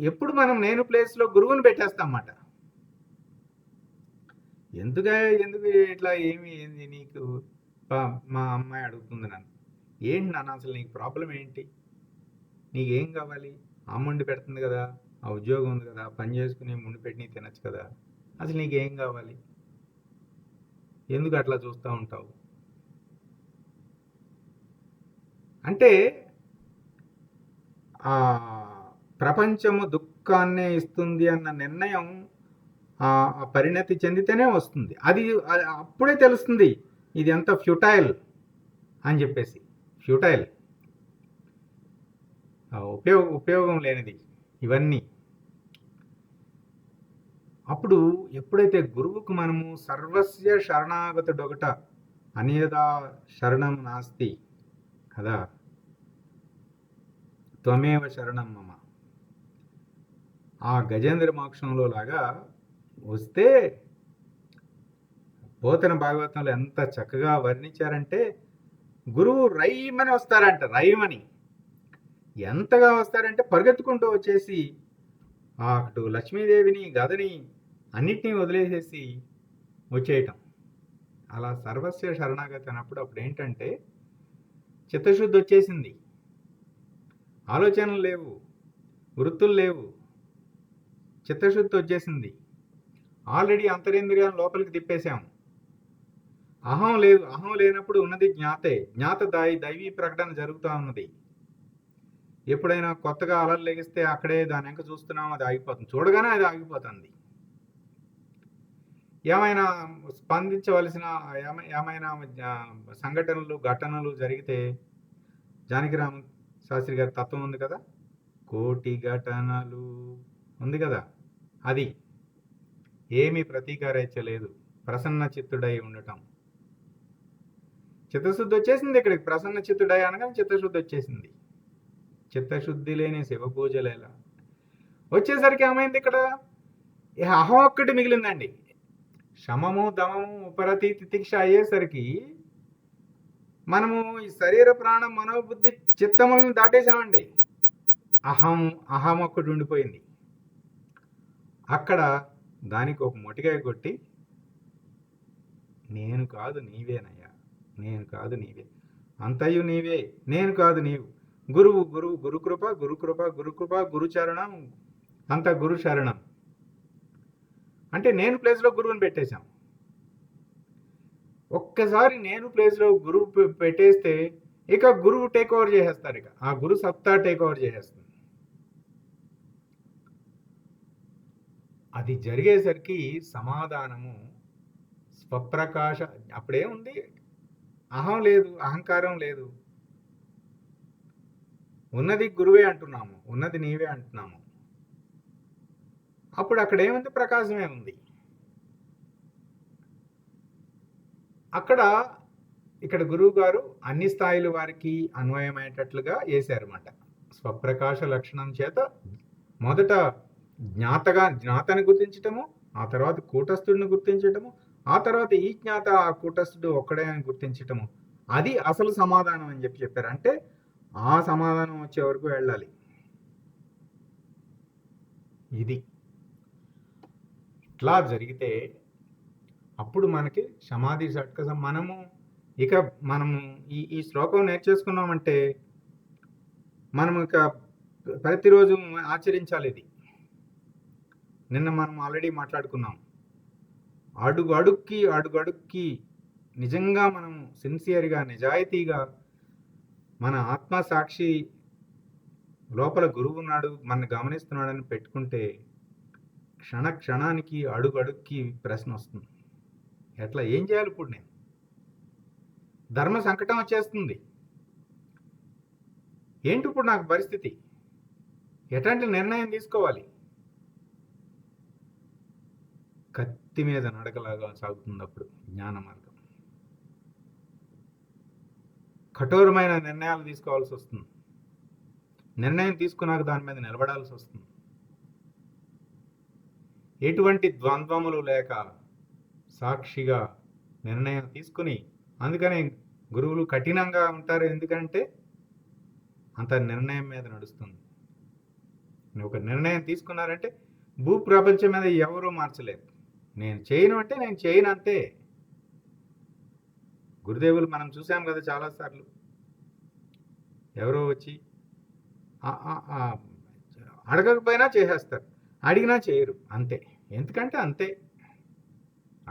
ఎప్పుడు మనం నేను ప్లేస్లో గురువుని పెట్టేస్తామన్నమాట. ఎందుకు ఇట్లా ఏంది నీకు? మా అమ్మాయి అడుగుతుంది నన్ను, ఏంటి నాన్న అసలు నీకు ప్రాబ్లం ఏంటి, నీకేం కావాలి? అమ్మండి పెడుతుంది కదా, ఆ ఉద్యోగం ఉంది కదా, పని చేసుకుని ముందు పెట్టి నీకు తినచ్చు కదా, అసలు నీకేం కావాలి, ఎందుకు అట్లా చూస్తూ ఉంటావు అంటే, ఆ ప్రపంచము దుఃఖాన్నే ఇస్తుంది అన్న నిర్ణయం ఆ పరిణతి చెందితేనే వస్తుంది. అది అప్పుడే తెలుస్తుంది ఇది ఎంత ఫ్యూటైల్ అని చెప్పేసి. ఫ్యూటైల్, ఉపయోగం లేనిది ఇవన్నీ. అప్పుడు ఎప్పుడైతే గురువుకు మనము సర్వస్య శరణాగతుడొకట అనేదా శరణం నాస్తి కదా, త్వమేవ శరణం మమ, ఆ గజేంద్ర మోక్షంలో లాగా వస్తే, పోతన భాగవతంలో ఎంత చక్కగా వర్ణించారంటే, గురువు రైమని వస్తారంట. రైమని ఎంతగా వస్తారంటే పరిగెత్తుకుంటూ వచ్చేసి అటు లక్ష్మీదేవిని గదని అన్నిటినీ వదిలేసేసి వచ్చేయటం. అలా సర్వస్వ శరణాగతి అన్నప్పుడు అప్పుడు ఏంటంటే చిత్తశుద్ధి వచ్చేసింది, ఆలోచనలు లేవు, వృత్తులు లేవు, చిత్తశుద్ధి వచ్చేసింది. ఆల్రెడీ అంతరేంద్రియాలను లోపలికి తిప్పేశాం. అహం లేదు. అహం లేనప్పుడు ఉన్నది జ్ఞాతే. జ్ఞాత దైవీ ప్రకటన జరుగుతూ ఉన్నది. ఎప్పుడైనా కొత్తగా అలలు లెగిస్తే అక్కడే దాని వెంక చూస్తున్నాం, అది ఆగిపోతుంది. చూడగానే అది ఆగిపోతుంది. ఏమైనా స్పందించవలసిన ఏమైనా సంఘటనలు ఘటనలు జరిగితే, జానకిరామ శాస్త్రి గారి తత్వం ఉంది కదా, కోటి ఘటనలు ఉంది కదా, అది ఏమీ ప్రతీకారేచ్ఛ లేదు, ప్రసన్న చిత్తుడై ఉండటం. చిత్తశుద్ధి వచ్చేసింది ఇక్కడికి. ప్రసన్న చిత్తుడై అనగానే చిత్తశుద్ధి వచ్చేసింది. చిత్తశుద్ధి లేని శివ పూజలేలా వచ్చేసరికి ఏమైంది, ఇక్కడ అహం ఒక్కటి మిగిలిందండి. శమము దమము ఉపరతి తితిక్ష అయ్యేసరికి మనము ఈ శరీర ప్రాణం మనోబుద్ధి చిత్తములను దాటేశామండి. అహం ఒక్కటి ఉండిపోయింది. అక్కడ దానికి ఒక మొటికాయ కొట్టి, నేను కాదు నీవేనయ్యా, నేను కాదు నీవే, అంతయు నీవే, నేను కాదు నీవు, గురువు గురువు గురుకృప గురుకృప గురుకృప గురుచరణం, అంత గురు శరణం అంటే నేను ప్లేస్లో గురువుని పెట్టేశాం. ఒక్కసారి నేను ప్లేస్లో గురువు పెట్టేస్తే ఇక గురువు టేక్ ఓవర్ చేసేస్తారు. ఇక ఆ గురు సత్తా టేక్ ఓవర్ చేసేస్తుంది. అది జరిగేసరికి సమాధానము స్వప్రకాశ. అప్పుడే ఉంది, అహం లేదు, అహంకారం లేదు, ఉన్నది గురువే అంటున్నాము, ఉన్నది నీవే అంటున్నాము. అప్పుడు అక్కడ ఏముంది? ప్రకాశమే ఉంది. అక్కడ ఇక్కడ గురువు గారు అన్ని స్థాయిల వారికి అన్వయమయ్యేటట్లుగా వేశారన్నమాట. స్వప్రకాశ లక్షణం చేత మొదట జ్ఞాతని గుర్తించటము, ఆ తర్వాత కూటస్థుడిని గుర్తించటము, ఆ తర్వాత ఈ జ్ఞాత ఆ కూటస్థుడు ఒక్కడే అని గుర్తించటము. అది అసలు సమాధానం అని చెప్పారు. అంటే ఆ సమాధానం వచ్చే వరకు వెళ్ళాలి. ఇది ఇట్లా జరిగితే అప్పుడు మనకి సమాధి షట్క. మనము ఈ శ్లోకం నేర్చేసుకున్నామంటే మనం ఇక ప్రతిరోజు ఆచరించాలి. ఇది నిన్న మనం ఆల్రెడీ మాట్లాడుకున్నాం. అడుగడుక్కి నిజంగా మనం సిన్సియర్గా నిజాయితీగా మన ఆత్మసాక్షి లోపల గురువు ఉన్నాడు, మన గమనిస్తున్నాడని పెట్టుకుంటే క్షణానికి అడుగడుక్కి ప్రశ్న వస్తుంది, ఎట్లా ఏం చేయాలి ఇప్పుడు నేను, ధర్మ సంకటం వచ్చేస్తుంది. ఏంటి ఇప్పుడు నాకు పరిస్థితి? ఎట్లాంటి నిర్ణయం తీసుకోవాలి? కత్తి మీద నడకలాగా సాగుతుంది అప్పుడు జ్ఞాన మార్గం. కఠోరమైన నిర్ణయాలు తీసుకోవాల్సి వస్తుంది. నిర్ణయం తీసుకున్నాక దాని మీద నిలబడాల్సి వస్తుంది. ఎటువంటి ద్వంద్వములు లేక సాక్షిగా నిర్ణయం తీసుకుని, అందుకనే గురువులు కఠినంగా ఉంటారు. ఎందుకంటే అంత నిర్ణయం మీద నడుస్తుంది. ఒక నిర్ణయం తీసుకున్నారంటే భూప్రపంచం మీద ఎవరూ మార్చలేరు. నేను చేయను అంటే నేను చేయను అంతే. గురుదేవులు మనం చూసాం కదా చాలాసార్లు. ఎవరో వచ్చి అడగకపోయినా చేసేస్తారు, అడిగినా చేయరు, అంతే. ఎందుకంటే అంతే,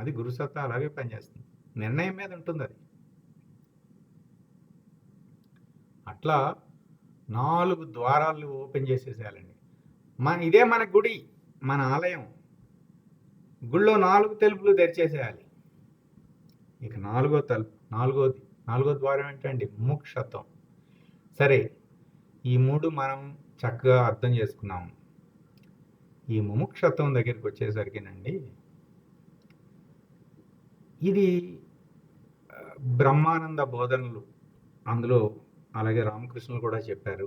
అది గురుసత్తా అలాగే పనిచేస్తుంది. నిర్ణయం మీద ఉంటుంది అది. అట్లా 4 ద్వారాలు ఓపెన్ చేసేసేయాలండి. ఇదే మన గుడి, మన ఆలయం. గుళ్ళో 4 తలుపులు తెరిచేసేయాలి. ఇక 4వ తలుపు, 4వ ద్వారం ఏంటండి? ముముక్షత్వం. సరే, ఈ 3 మనం చక్కగా అర్థం చేసుకున్నాము. ఈ ముముక్షత్వం దగ్గరికి వచ్చేసరికినండి, ఇది బ్రహ్మానంద బోధనలు, అందులో అలాగే రామకృష్ణులు కూడా చెప్పారు.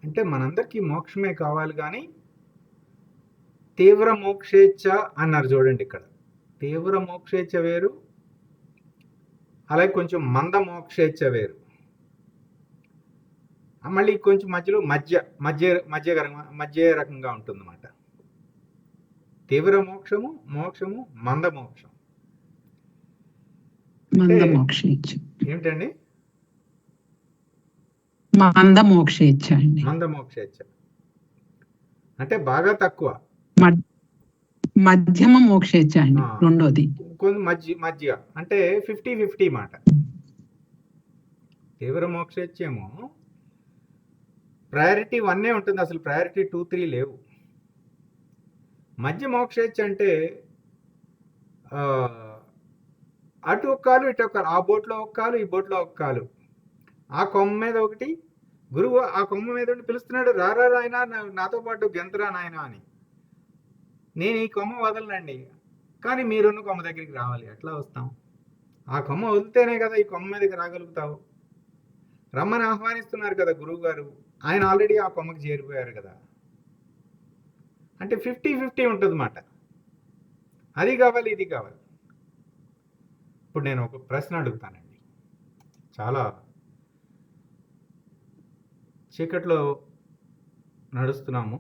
అంటే మనందరికీ మోక్షమే కావాలి, కానీ తీవ్ర మోక్షేచ్ఛ అన్నారు చూడండి. ఇక్కడ తీవ్ర మోక్షేచ్ఛ వేరు, అలాగే కొంచెం మంద మోక్షేచ్ఛ వేరు, మళ్ళీ కొంచెం మధ్యలో మధ్య రకంగా ఉంటుందన్నమాట. తీవ్ర మోక్షము, మంద మోక్షం. ఏమిటండి? మంద మోక్షేచ్ఛ అండి. మంద మోక్షేచ్ఛ అంటే బాగా తక్కువ. మధ్యమ మోక్షేచ్ఛ అండి రెండోది. కొంచెం మధ్య అంటే 50-50 మాట. తీవ్ర మోక్షేచ్ఛ ఏమో ప్రయారిటీ 1 ఉంటుంది, అసలు ప్రయారిటీ 2-3 లేవు. మధ్య మోక్షేచ్ఛ అంటే అటు ఒక కాలు, ఇటు ఒక కాలు, ఆ బోట్లో ఒక కాలు, ఈ బోట్లో ఒక కాలు, ఆ కొమ్మ మీద ఒకటి. గురువు ఆ కొమ్మ మీద ఉండి పిలుస్తున్నాడు, రారా నాయనా నాతో పాటు గెంతరా నాయనా అని. నేను ఈ కొమ్మ వదలనండి, కానీ మీరున్న కొమ్మ దగ్గరికి రావాలి. ఎట్లా వస్తాం? ఆ కొమ్మ వదిలితేనే కదా ఈ కొమ్మ మీదకి రాగలుగుతావు. రమ్మని ఆహ్వానిస్తున్నారు కదా గురువు గారు, ఆయన ఆల్రెడీ ఆ కొమ్మకి చేరిపోయారు కదా. అంటే 50-50 ఉంటుంది మాట. అది కావాలి, ఇది కావాలి. ఇప్పుడు నేను ఒక ప్రశ్న అడుగుతానండి. చాలా చీకట్లో నడుస్తున్నాము.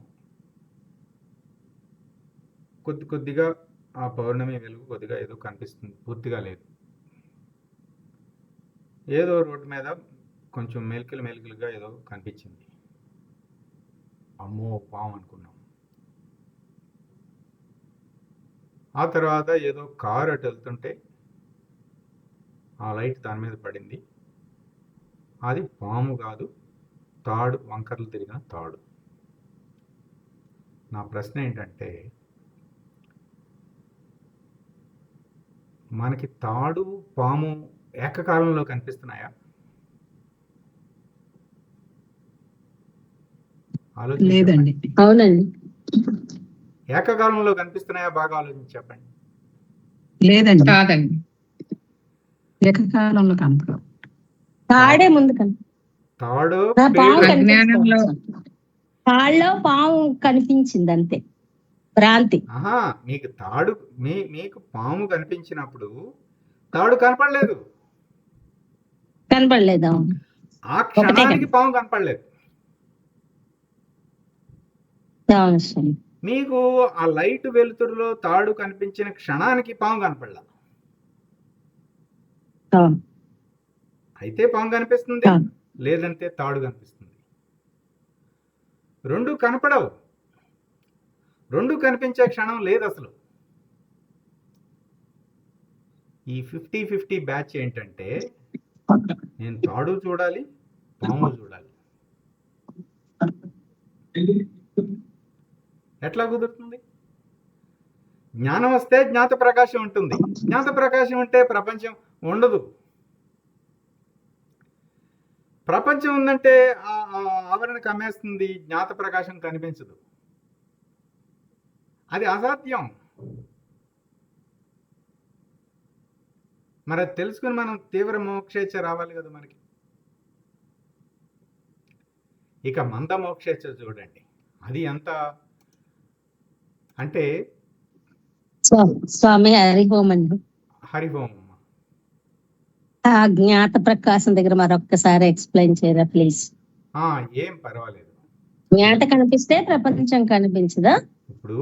కొద్దిగా ఆ పౌర్ణమి వెలుగు కొద్దిగా ఏదో కనిపిస్తుంది, పూర్తిగా లేదు. ఏదో రోడ్డు మీద కొంచెం మెలికలుగా ఏదో కనిపించింది. అమ్మో పాము అనుకున్నాం. ఆ తర్వాత ఏదో కారు అటు వెళ్తుంటే ఆ లైట్ దాని మీద పడింది. అది పాము కాదు, తాడు, వంకర్లు తిరిగిన తాడు. నా ప్రశ్న ఏంటంటే, మనకి తాడు, పాము ఏకకాలంలో కనిపిస్తున్నాయా? లేదండి. అవునండి. ఏకకాలంలో కనిపిస్తున్నాయా? బాగా ఆలోచించి చెప్పండి. లేదండి. కాదండి, ఏకకాలంలో కనపడవు. తాడే ముందు తాడు అజ్ఞానంలో తాళ్ళలో పాము కనిపించింది అంతే, భ్రాంతి. మీకు తాడు మీకు పాము కనిపించినప్పుడు తాడు కనపడలేదు. ఆ క్షణానికి పాము కనపడలేదు. మీకు ఆ లైట్ వెలుతురులో తాడు కనిపించిన క్షణానికి పాము కనపడలా. అయితే పాము కనిపిస్తుంది, లేదంటే తాడు కనిపిస్తుంది. రెండు కనపడవు. రెండు కనిపించే క్షణం లేదు అసలు. ఈ 50-50 బ్యాచ్ ఏంటంటే, నేను తాడు చూడాలి, పాము చూడాలి. ఎట్లా కుదురుతుంది? జ్ఞానం వస్తే జ్ఞాత ప్రకాశం ఉంటుంది. జ్ఞాత ప్రకాశం ఉంటే ప్రపంచం ఉండదు. ప్రపంచం ఉందంటే ఆ ఆవరణ కమ్మేస్తుంది, జ్ఞాత ప్రకాశం కనిపించదు. అది అసాధ్యం. మరి అది తెలుసుకుని మనం తీవ్ర మోక్షేచ్ఛ రావాలి కదా మనకి. ఇక మంద మోక్షేచ్ఛ చూడండి, అది ఎంత అంటే స్వామి హరిహోం అండి. హరిహోమ. ఆ జ్ఞాత ప్రకాశం దగ్గర మరొక్కసారి ఎక్స్ప్లెయిన్ చేయరా ప్లీజ్. ఏం పర్వాలేదు. జ్ఞాత కనిపిస్తే ప్రపంచం కనిపించదా? ఇప్పుడు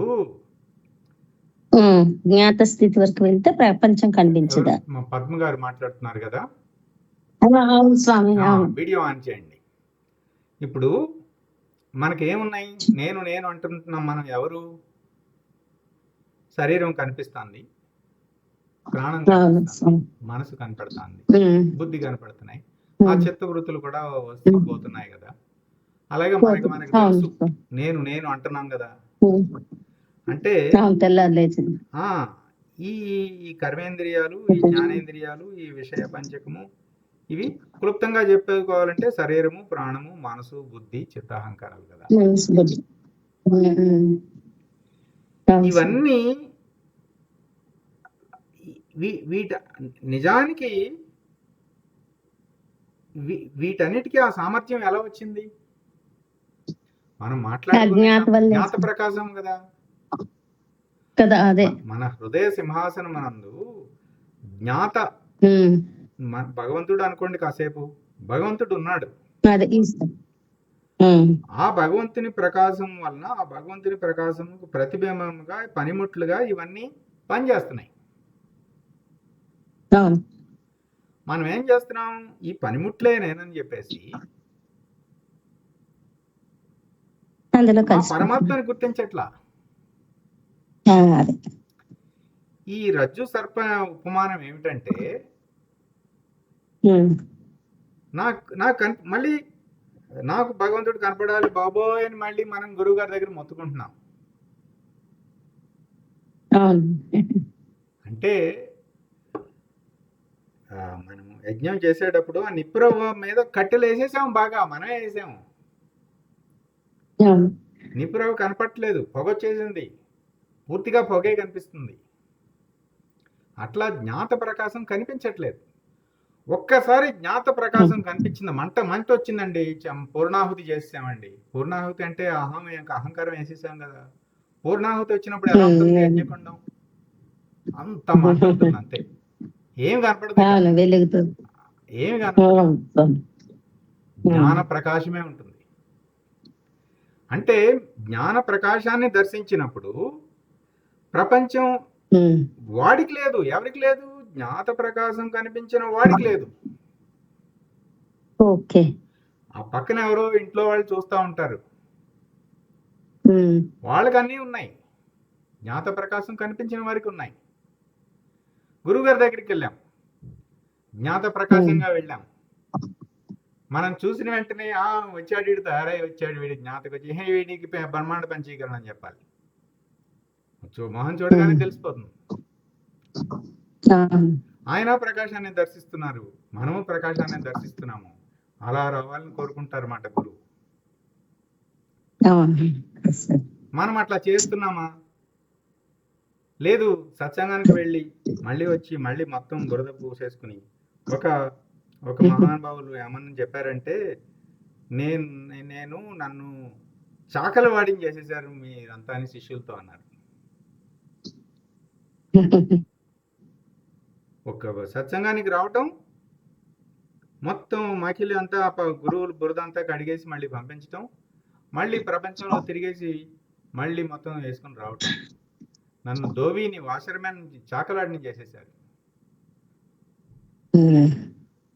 జ్ఞాత స్థితి వరకు వెళ్తే ప్రపంచం కనిపించదా? మా పద్మ గారు మాట్లాడుతున్నారు కదా, అవును స్వామి. వీడియో ఆన్ చేయండి. ఇప్పుడు మనకేమున్నాయి? నేను నేను అంటున్నాం. మనం ఎవరు? శరీరం కనిపిస్తుంది, ప్రాణం కనిపిస్తుంది, మనసు కనపడుతుంది, బుద్ధి కనపడుతున్నాయి, ఆ చిత్తవృత్తులు కూడా వస్తూ పోతున్నాయి కదా. అలాగే మనకి తెలుసు నేను నేను అంటున్నాం కదా. అంటే ఈ కర్మేంద్రియాలు, ఈ జ్ఞానేంద్రియాలు, ఈ విషయ పంచకము, ఇవి క్లుప్తంగా చెప్పుకోవాలంటే శరీరము, ప్రాణము, మనసు, బుద్ధి, చిత్తహంకారాలు కదా. ఇవన్నీ నిజానికి వీటన్నిటికీ ఆ సామర్థ్యం ఎలా వచ్చింది? మనం మాట్లాడుకునే జ్ఞాత ప్రకాశం కదా. అదే మన హృదయ సింహాసనం నందు జ్ఞాత భగవంతుడు అనుకోండి, కాసేపు భగవంతుడు ఉన్నాడు. ఆ భగవంతుని ప్రకాశం వలన, ఆ భగవంతుని ప్రకాశంకు ప్రతిబింబముగా, పనిముట్లుగా ఇవన్నీ పనిచేస్తున్నాయి. మనం ఏం చేస్తున్నాం? ఈ పనిముట్లే నేనని చెప్పేసి పరమాత్మని గుర్తించట్లా. ఈ రజ్జు సర్ప ఉపమానం ఏమిటంటే, మళ్ళీ నాకు భగవంతుడు కనపడాలి బాబోయ్ అని మళ్ళీ మనం గురువు గారి దగ్గర మొత్తుకుంటున్నాం. అంటే మనం యజ్ఞం చేసేటప్పుడు ఆ నిప్పురవ్వ మీద కట్టెలు వేసేసాము, బాగా మనమే వేసాము. నిప్పురవ్వ కనపట్లేదు, పొగ వచ్చేసింది, పూర్తిగా పొగే కనిపిస్తుంది. అట్లా జ్ఞాత ప్రకాశం కనిపించట్లేదు. ఒక్కసారి జ్ఞాత ప్రకాశం కనిపించింది, మంట వచ్చిందండి, పూర్ణాహుతి చేసామండి. పూర్ణాహుతి అంటే అహంకారం వేసేసాం కదా. పూర్ణాహుతి వచ్చినప్పుడు ఎలా ఉంటుంది యజ్ఞకుండం? అంత మంట ఉంటుంది, అంతే. ఏం కనపడదు, ఏమి కనపడదు, జ్ఞాన ప్రకాశమే ఉంటుంది. అంటే జ్ఞాన ప్రకాశాన్ని దర్శించినప్పుడు ప్రపంచం వాడికి లేదు, ఎవరికి లేదు? జ్ఞాత ప్రకాశం కనిపించిన వాడికి లేదు. ఆ పక్కన ఎవరో ఇంట్లో వాళ్ళు చూస్తూ ఉంటారు, వాళ్ళకి అన్నీ ఉన్నాయి. జ్ఞాత ప్రకాశం కనిపించిన వారికి ఉన్నాయి. గురువుగారి దగ్గరికి వెళ్ళాం, జ్ఞాత ప్రకాశంగా వెళ్ళాం. మనం చూసిన వెంటనే వచ్చాడు వీడు, తయారై వచ్చాడు వీడి జ్ఞాతకు వచ్చి, వీడికి బ్రహ్మాండ పంచీకరణ అని చెప్పాలి. మొహం చూడగానే తెలిసిపోతుంది. ఆయన ప్రకాశాన్ని దర్శిస్తున్నారు, మనము ప్రకాశాన్ని దర్శిస్తున్నాము. అలా రావాలని కోరుకుంటారు మాట గురువు. మనం అట్లా చేస్తున్నామా? లేదు. సత్సంగానికి వెళ్ళి మళ్ళీ వచ్చి మళ్ళీ మొత్తం బురద పూసేసుకుని ఒక మహానుభావులు ఏమని చెప్పారంటే, నన్ను చాకల వాడిని చేసేసారు మీరంతా అని శిష్యులతో అన్నారు. ఒక సత్సంగానికి రావటం, మొత్తం మకిలి అంతా గురువులు బురద అంతా కడిగేసి మళ్ళీ పంపించటం, మళ్ళీ ప్రపంచంలో తిరిగేసి మళ్ళీ మొత్తం వేసుకుని రావటం. నన్ను ధోబీని, వాషర్మ్యాన్, చాకలాడిని చేసేసారు.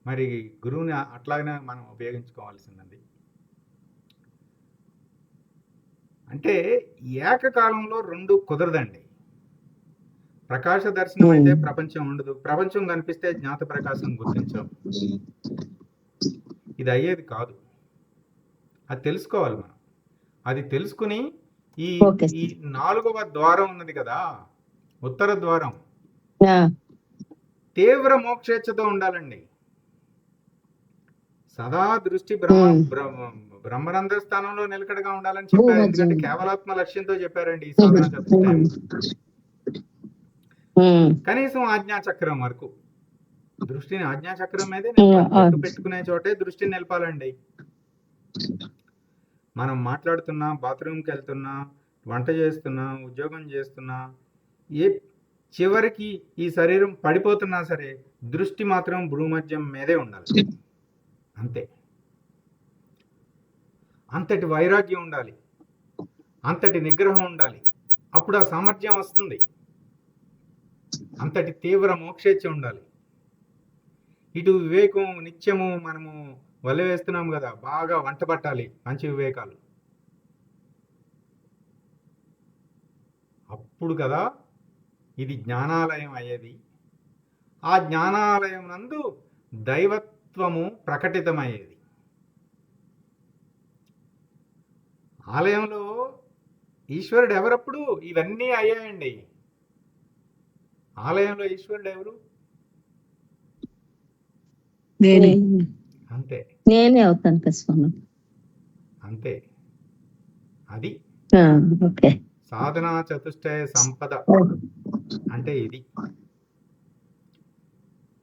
మరి గురువుని అట్లాగనే మనం ఉపయోగించుకోవాల్సిందండి. అంటే ఏకకాలంలో రెండు కుదరదండి. ప్రకాశ దర్శనం అయితే ప్రపంచం ఉండదు, ప్రపంచం కనిపిస్తే జ్ఞాత ప్రకాశం గుర్తించం. ఇది అయ్యేది కాదు. అది తెలుసుకోవాలి మనం. అది తెలుసుకుని ఈ 4వ ద్వారం ఉన్నది కదా, ఉత్తర ద్వారం, తీవ్ర మోక్షేచ్ఛతో ఉండాలండి. సదా దృష్టి ఉమ్. బ్రహ్మరంధ్ర స్థానంలో నిలకడగా ఉండాలని చెప్పారు. భూమధ్యం. ఎందుకంటే కేవలాత్మ లక్ష్యంతో చెప్పారండి ఈ సాధన చతుష్టయం. కనీసం ఆజ్ఞాచక్రం వరకు దృష్టిని ఆజ్ఞాచక్రం మీదే నిలపాలి. బొట్టు పెట్టుకునే చోటే దృష్టిని నిలపాలండి. మనం మాట్లాడుతున్నా, బాత్రూమ్కి వెళ్తున్నా, వంట చేస్తున్నా, ఉద్యోగం చేస్తున్నా, ఏ చివరికి ఈ శరీరం పడిపోతున్నా సరే దృష్టి మాత్రం భూమధ్యం మీదే ఉండాలి. అంతే. అంతటి వైరాగ్యం ఉండాలి, అంతటి నిగ్రహం ఉండాలి. అప్పుడు ఆ సామర్థ్యం వస్తుంది. అంతటి తీవ్ర మోక్షేచ్ఛ ఉండాలి. ఇటు వివేకం నిత్యము మనము వల్ల వేస్తున్నాం కదా, బాగా వంట పట్టాలి మంచి వివేకాలు. అప్పుడు కదా ఇది జ్ఞానాలయం అయ్యేది. ఆ జ్ఞానాలయం నందు దైవత్వము ప్రకటితమయ్యేది. ఆలయంలో ఈశ్వరుడు ఎవరప్పుడు? ఇవన్నీ అయ్యాయండి. ఆలయంలో ఈశ్వరుడు ఎవరు? నేనే. అంతే. నేనే అవుతాను కదా స్వామి. అంతే. అది ఓకే. సాధనా చతుష్టయ సంపద అంటే ఇది.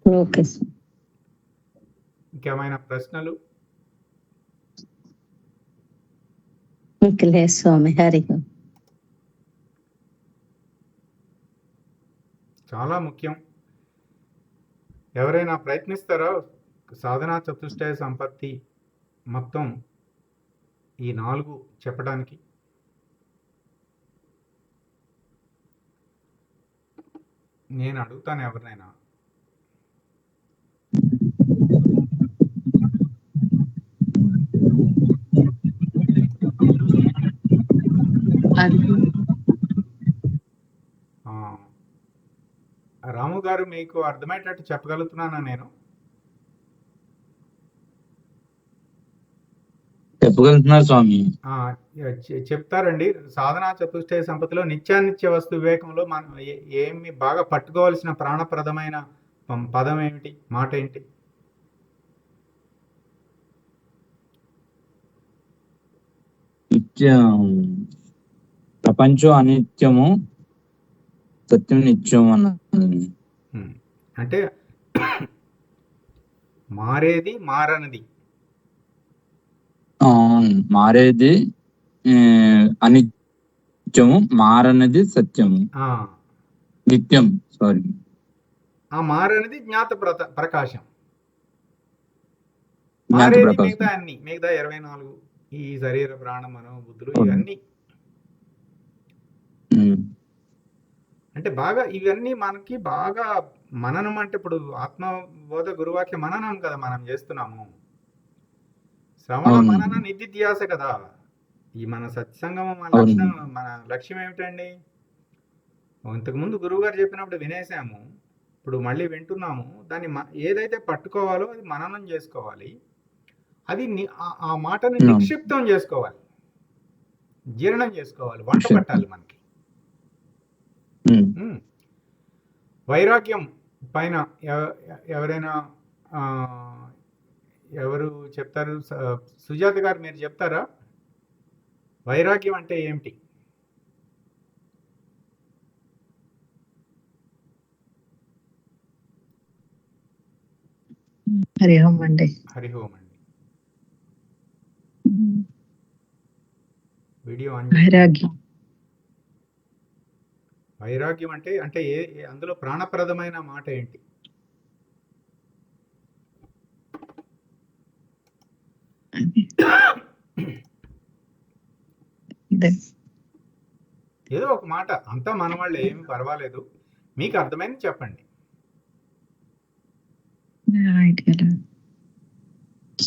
ఓకే. ఇంకేమైనా ప్రశ్నలు? లేదు స్వామి. హరి ఓం. చాలా ముఖ్యం. ఎవరైనా ప్రయత్నిస్తారా సాధనా చతుష్టయ సంపత్తి మొత్తం ఈ 4 చెప్పడానికి? నేను అడుగుతాను ఎవరినైనా. రాము గారు, మీకు అర్థమయ్యేటట్టు చెప్పగలుగుతున్నానా నేను? చెప్పగలుగుతున్నారు స్వామి. చెప్తారండి. సాధనా చతుష్టయ సంపత్తిలో నిత్యానిత్య వస్తు వివేకంలో మనం ఏమి బాగా పట్టుకోవాల్సిన ప్రాణప్రదమైన పదం ఏమిటి, మాట ఏంటి? నిత్యం ప్రపంచం అనిత్యము, సత్యం నిత్యం అన్నది. అంటే మారేది మారనిది. మారేది అనిత్యము, మారనిది సత్యము, నిత్యం. సారీ, ఆ మారనిది జ్ఞాత ప్రకాశం. మారేది మిగతా అన్ని, మిగతా 24 ఈ శరీర ప్రాణ మనోబుద్ధులు ఇవన్నీ. అంటే బాగా ఇవన్నీ మనకి బాగా మననం. అంటే ఇప్పుడు ఆత్మబోధ గురువాక్య మననం కదా మనం చేస్తున్నాము. శ్రవణ మనన నిధిధ్యాస కదా ఈ మన సత్సంగం. మన లక్ష్యం ఏమిటండి? ఇంతకుముందు గురువు గారు చెప్పినప్పుడు వినేసాము, ఇప్పుడు మళ్ళీ వింటున్నాము. దాన్ని ఏదైతే పట్టుకోవాలో అది మననం చేసుకోవాలి. అది ఆ మాటని నిక్షిప్తం చేసుకోవాలి, జీర్ణం చేసుకోవాలి, వంట పట్టాలి మనకి. వైరాగ్యం పైన ఎవరైనా ఎవరు చెప్తారు? సుజాత గారు మీరు చెప్తారా? వైరాగ్యం అంటే ఏమిటి? హరి ఓం అండి. హరి ఓం అండి. వీడియో వైరాగ్యం. వైరాగ్యం అంటే అంటే అందులో ప్రాణప్రదమైన మాట ఏంటి? ఏదో ఒక మాట. అంతా మన వాళ్ళు, ఏమి పర్వాలేదు, మీకు అర్థమైంది చెప్పండి.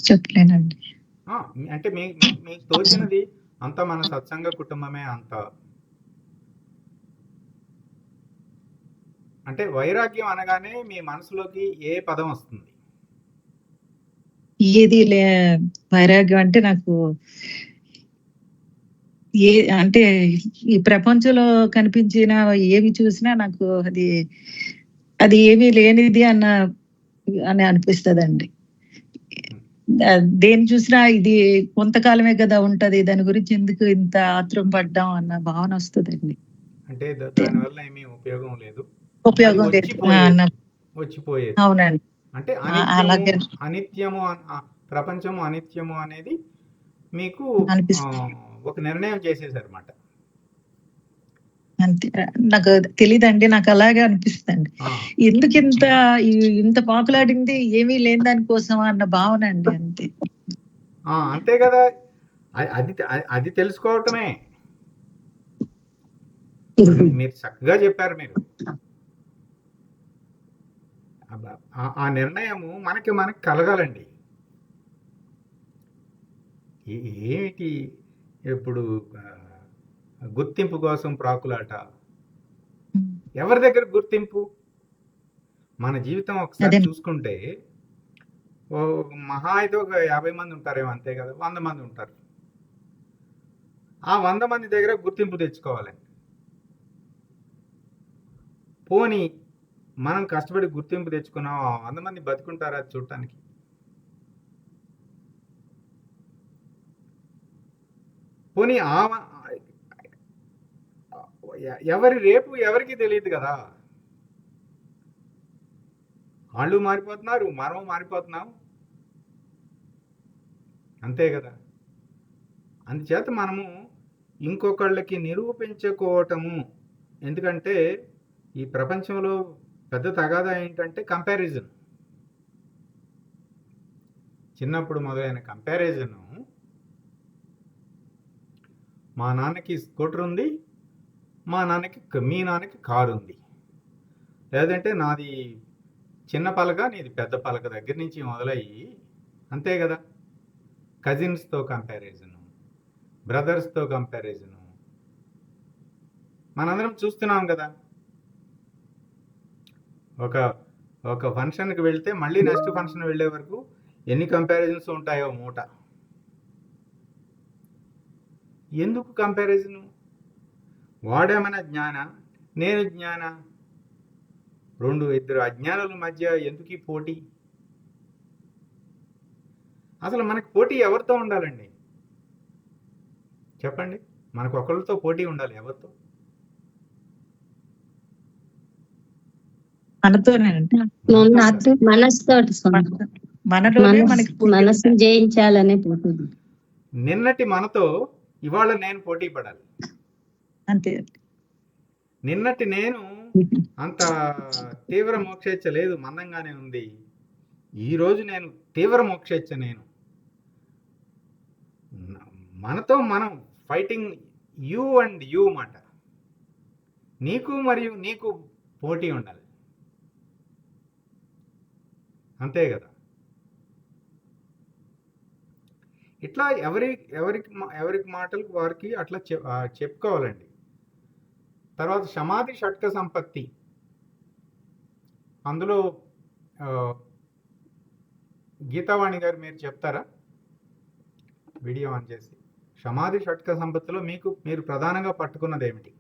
చెప్పలేనండి. అంటే మీకు తోచినది. అంతా మన సత్సంగ కుటుంబమే అంతా. అంటే వైరాగ్యం అనగానే మీ మనసులోకి ఏ పదం వస్తుంది? ఏది వైరాగ్యం అంటే నాకు అంటే ఈ ప్రపంచంలో కనిపించిన ఏవి చూసినా నాకు అది ఏమీ లేనిది అని అనిపిస్తుందండి. దేని చూసినా ఇది కొంతకాలమే కదా ఉంటది, దాని గురించి ఎందుకు ఇంత ఆత్రం పడ్డాం అన్న భావన వస్తుందండి. అంటే దానివల్ల ఏమీ ఉపయోగం లేదు. అది ఉపయోగం లేదు వచ్చిపోయేది. వచ్చిపోయేది. అవునండి. అంటే అలాగే అనిత్యము ప్రపంచము అనిత్యము అనేది మీకు అనిపిస్తుంది. ఒక నిర్ణయం చేసేసారన్నమాట. అంతే. నాకు తెలీదండి, నాకు అలాగే అనిపిస్తుంది. ఎందుకు ఇంత పాకులాడింది ఏమీ లేని దానికోసం అన్న భావన అండి, అంతే. అంతే కదా, అది అది తెలుసుకోవటమే. మీరు చక్కగా చెప్పారు మీరు. ఆ నిర్ణయము మనకి కలగాలండి. ఏమిటి ఇప్పుడు గుర్తింపు కోసం ప్రాకులాట? ఎవరి దగ్గర గుర్తింపు? మన జీవితం ఒకసారి చూసుకుంటే మహా అయితే ఒక 50 మంది ఉంటారేమో, అంతే కదా, 100 మంది ఉంటారు. ఆ 100 మంది దగ్గర గుర్తింపు తెచ్చుకోవాలండి. పోనీ మనం కష్టపడి గుర్తింపు తెచ్చుకున్నాం, 100 మంది బతుకుంటారా చూడటానికి? పోనీ ఎవరి రేపు ఎవరికి తెలియదు కదా. వాళ్ళు మారిపోతున్నారు, మనం మారిపోతున్నాం, అంతే కదా. అందుచేత మనము ఇంకొకళ్ళకి నిరూపించుకోవటము. ఎందుకంటే ఈ ప్రపంచంలో పెద్ద తగాదా ఏంటంటే కంపారిజన్. చిన్నప్పుడు మొదలైన కంపారిజన్. మా నాన్నకి స్కూటర్ ఉంది, మీ నాన్నకి కారు ఉంది. లేదంటే నాది చిన్న పలక, నీది పెద్ద పలక దగ్గర నుంచి మొదలయ్యి, అంతే కదా. కజిన్స్తో కంపారిజను, బ్రదర్స్తో కంపారిజను, మనందరం చూస్తున్నాం కదా. ఒక ఫంక్షన్కి వెళ్తే మళ్ళీ నెక్స్ట్ ఫంక్షన్ వెళ్ళే వరకు ఎన్ని కంపారిజన్స్ ఉంటాయో మూట. ఎందుకు కంపారిజను? వాడేమైనా జ్ఞాన, నేను జ్ఞాన? ఇద్దరు అజ్ఞానుల మధ్య ఎందుకు ఈ పోటీ? అసలు మనకు పోటీ ఎవరితో ఉండాలండి చెప్పండి? మనకు ఒకళ్ళతో పోటీ ఉండాలి. ఎవరితో? మనసును జయించాలనే పోతుంది. నిన్నటి మనతో ఇవాళ నేను పోటీ పడాలి, అంతే. నిన్నటి నేను అంత తీవ్ర మోక్షేచ్ఛ లేదు, మందంగానే ఉంది. ఈరోజు నేను తీవ్ర మోక్షేచ్ఛ. నేను మనతో మనం ఫైటింగ్, యూ అండ్ యూ మాట. నీకు మరియు నీకు పోటీ ఉండాలి, అంతే కదా. ఇట్లా ఎవరికి మాటలకు వారికి అట్లా చెప్పుకోవాలండి. తర్వాత సమాధి షట్క సంపత్తి, అందులో గీతావాణి గారు మీరు చెప్తారా వీడియో ఆన్ చేసి? సమాధి షట్క సంపత్తిలో మీరు ప్రధానంగా పట్టుకున్నది ఏమిటి?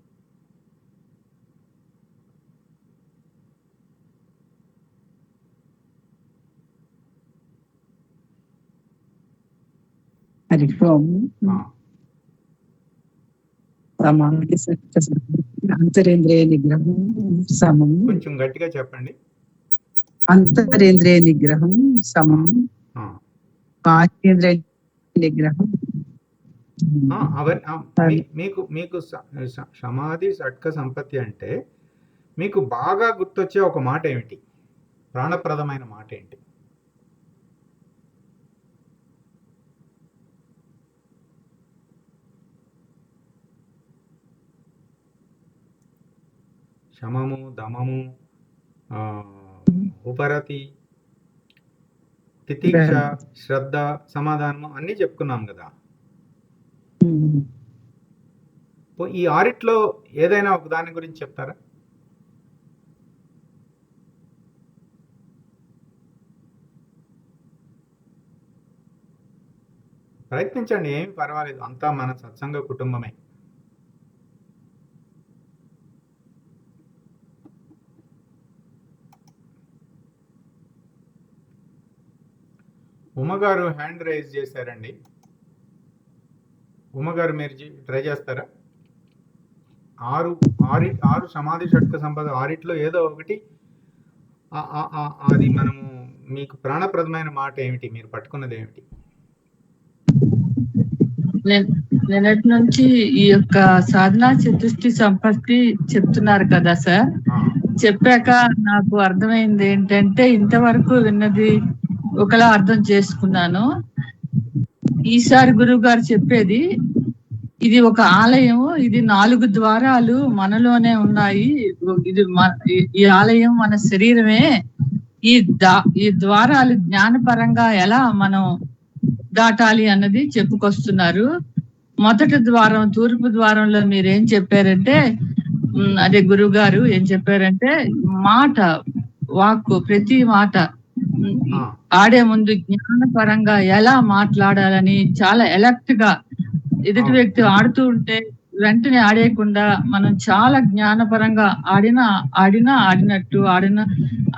అంతరేంద్రియ నిగ్రహం సమం. కొంచెం గట్టిగా చెప్పండి. అంతరేంద్రియ నిగ్రహం సమం, బాహ్యేంద్రియ నిగ్రహం. మీకు సమాధి షట్క సంపత్తి అంటే మీకు బాగా గుర్తొచ్చే ఒక మాట ఏమిటి? ప్రాణప్రదమైన మాట ఏంటి? శమము, దమము, ఉపరతి, తితిక్ష, శ్రద్ధ, సమాధానము అన్నీ చెప్పుకున్నాం కదా. ఈ ఆరిట్లో ఏదైనా ఒక దాని గురించి చెప్తారా? ప్రయత్నించండి, ఏమి పర్వాలేదు, అంతా మన సత్సంగ కుటుంబమే. ఉమ్మగారు హ్యాండ్ రైజ్ చేశారండి. ఉమ్మగారు మీరు ట్రై చేస్తారా? ఆరు సమాధి షట్క సంపద, ఆరిట్లో ఏదో ఒకటి అది మనము, మీకు ప్రాణప్రదమైన మాట ఏమిటి, మీరు పట్టుకున్నది ఏమిటి? నిన్నటి నుంచి ఈ యొక్క సాధనా చతుష్టి సంపత్తి చెప్తున్నారు కదా సార్. చెప్పాక నాకు అర్థమైంది ఏంటంటే, ఇంతవరకు విన్నది ఒకలా అర్థం చేసుకున్నాను. ఈసారి గురువు గారు చెప్పేది, ఇది ఒక ఆలయం, ఇది 4 ద్వారాలు మనలోనే ఉన్నాయి, ఇది ఈ ఆలయం మన శరీరమే, ఈ ద్వారాలు జ్ఞానపరంగా ఎలా మనం దాటాలి అన్నది చెప్పుకొస్తున్నారు. మొదటి ద్వారం, తూర్పు ద్వారంలో మీరేం చెప్పారంటే, అదే గురువు గారు ఏం చెప్పారంటే, మాట, వాక్కు, ప్రతి మాట ఆడే ముందు జ్ఞానపరంగా ఎలా మాట్లాడాలని చాలా ఎలక్ట్ గా, ఎదుటి వ్యక్తి ఆడుతూ ఉంటే వెంటనే ఆడేయకుండా మనం చాలా జ్ఞానపరంగా ఆడినట్టు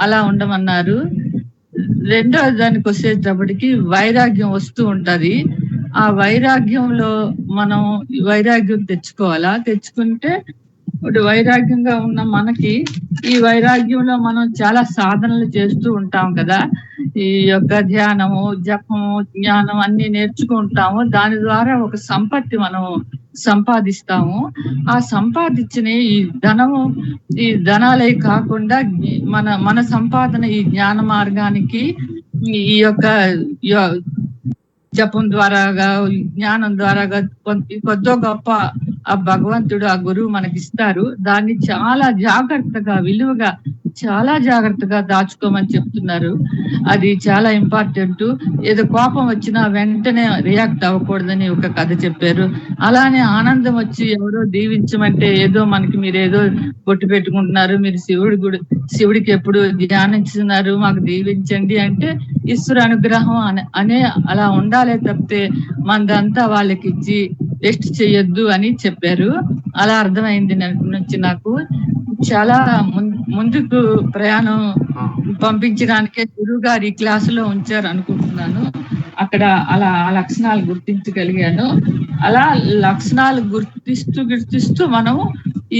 అలా ఉండమన్నారు. రెండో దానికి వచ్చేటప్పటికి వైరాగ్యం వస్తూ ఉంటది. ఆ వైరాగ్యంలో మనం వైరాగ్యం తెచ్చుకోవాలా, తెచ్చుకుంటే వైరాగ్యంగా ఉన్న మనకి, ఈ వైరాగ్యంలో మనం చాలా సాధనలు చేస్తూ ఉంటాం కదా, ఈ యొక్క ధ్యానము, జపము, జ్ఞానం అన్ని నేర్చుకుంటాము. దాని ద్వారా ఒక సంపత్తి మనం సంపాదిస్తాము. ఆ సంపాదించిన ఈ ధనాలే కాకుండా మన సంపాదన ఈ జ్ఞాన మార్గానికి, ఈ యొక్క జపం ద్వారాగా, జ్ఞానం ద్వారాగా కొద్దో గొప్ప ఆ భగవంతుడు, ఆ గురువు మనకిస్తారు. దాన్ని చాలా జాగ్రత్తగా, విలువగా, చాలా జాగ్రత్తగా దాచుకోమని చెప్తున్నారు. అది చాలా ఇంపార్టెంట్. ఏదో కోపం వచ్చినా వెంటనే రియాక్ట్ అవ్వకూడదని ఒక కథ చెప్పారు. అలానే ఆనందం వచ్చి ఎవరో దీవించమంటే, ఏదో మనకి మీరేదో బొట్టు పెట్టుకుంటున్నారు, మీరు శివుడికి ఎప్పుడు ధ్యానించున్నారు, మాకు దీవించండి అంటే ఈశ్వర అనుగ్రహం అనే అలా ఉండాలే తప్పితే మనదంతా వాళ్ళకి ఇచ్చి వేస్ట్ చేయొద్దు అని చెప్పారు. అలా అర్థమైంది నుంచి నాకు. చాలా ముందుకు ప్రయాణం పంపించడానికే గురువు గారు ఈ క్లాసులో ఉంచారు అనుకుంటున్నాను. అక్కడ అలా ఆ లక్షణాలు గుర్తించగలిగాను. అలా లక్షణాలు గుర్తిస్తూ మనం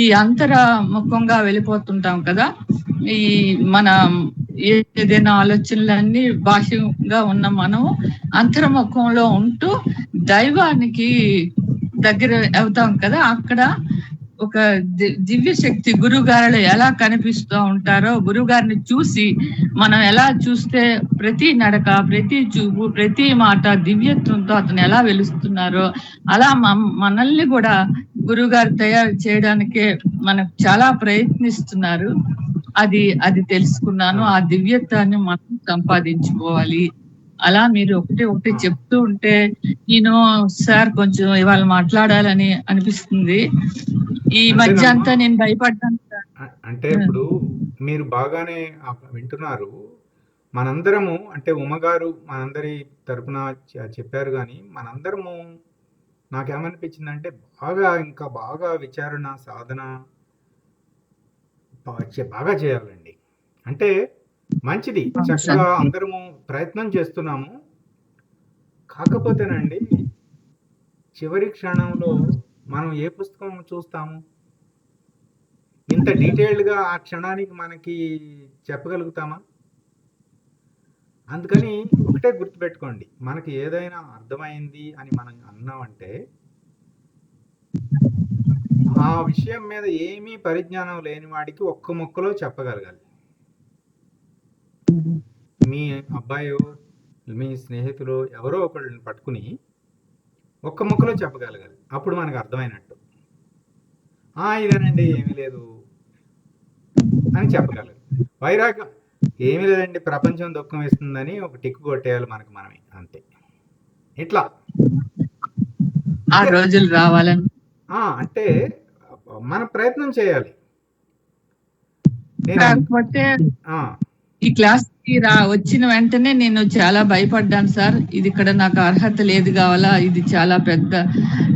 ఈ అంతర్ముఖంగా వెళ్ళిపోతుంటాం కదా. ఈ మన ఏదైనా ఆలోచనలన్నీ బాహ్యంగా ఉన్న మనం అంతర్ముఖంలో ఉంటూ దైవానికి దగ్గర అవుతాం కదా. అక్కడ ఒక దివ్య శక్తి గురువు గారిలో ఎలా కనిపిస్తూ ఉంటారో, గురువు గారిని చూసి మనం ఎలా చూస్తే ప్రతి నడక, ప్రతి చూపు, ప్రతి మాట దివ్యత్వంతో అతను ఎలా వెలుస్తున్నారో, అలా మనల్ని కూడా గురువు గారు తయారు చేయడానికే మనకు చాలా ప్రయత్నిస్తున్నారు. అది తెలుసుకున్నాను. ఆ దివ్యత్వాన్ని మనం సంపాదించుకోవాలి. అలా మీరు ఒకటి చెప్తూ ఉంటే నేను సార్ కొంచెం ఇవాళ మాట్లాడాలని అనిపిస్తుంది. ఈ మధ్య అంతా నేను భయపడ్డాను సార్. అంటే ఇప్పుడు మీరు బాగానే వింటున్నారు. మనందరము, అంటే ఉమ్మగారు మనందరి తరపున చెప్పారు, కానీ మనందరము నాకేమనిపించిందంటే ఇంకా బాగా విచారణ, సాధన బాగా చేయాలండి. అంటే మంచిది, చక్కగా అందరము ప్రయత్నం చేస్తున్నాము. కాకపోతేనండి చివరి క్షణంలో మనం ఏ పుస్తకం చూస్తాము, ఇంత డీటెయిల్డ్గా ఆ క్షణానికి మనకి చెప్పగలుగుతామా? అందుకని ఒకటే గుర్తుపెట్టుకోండి, మనకి ఏదైనా అర్థమైంది అని మనం అన్నామంటే ఆ విషయం మీద ఏమీ పరిజ్ఞానం లేని వాడికి ఒక్క ముక్కలో చెప్పగలగాలి. మీ అబ్బాయో మీ స్నేహితులు ఎవరో ఒకళ్ళని పట్టుకుని ఒక్క ముక్కలో చెప్పగలగాలి. అప్పుడు మనకు అర్థమైనట్టు. ఇదేనండి, ఏమీ లేదు అని చెప్పగలరు. వైరాగ్యం ఏమీ లేదండి, ప్రపంచం దుఃఖం వేస్తుందని ఒక టిక్కు కొట్టేయాలి మనకు మనమే, అంతే. ఇట్లా ఆ రోజులు రావాలని అంటే మన ప్రయత్నం చేయాలి. కాకపోతే ఈ క్లాస్ కి వచ్చిన వెంటనే నేను చాలా భయపడ్డాను సార్. ఇది ఇక్కడ నాకు అర్హత లేదు కావాలా, ఇది చాలా పెద్ద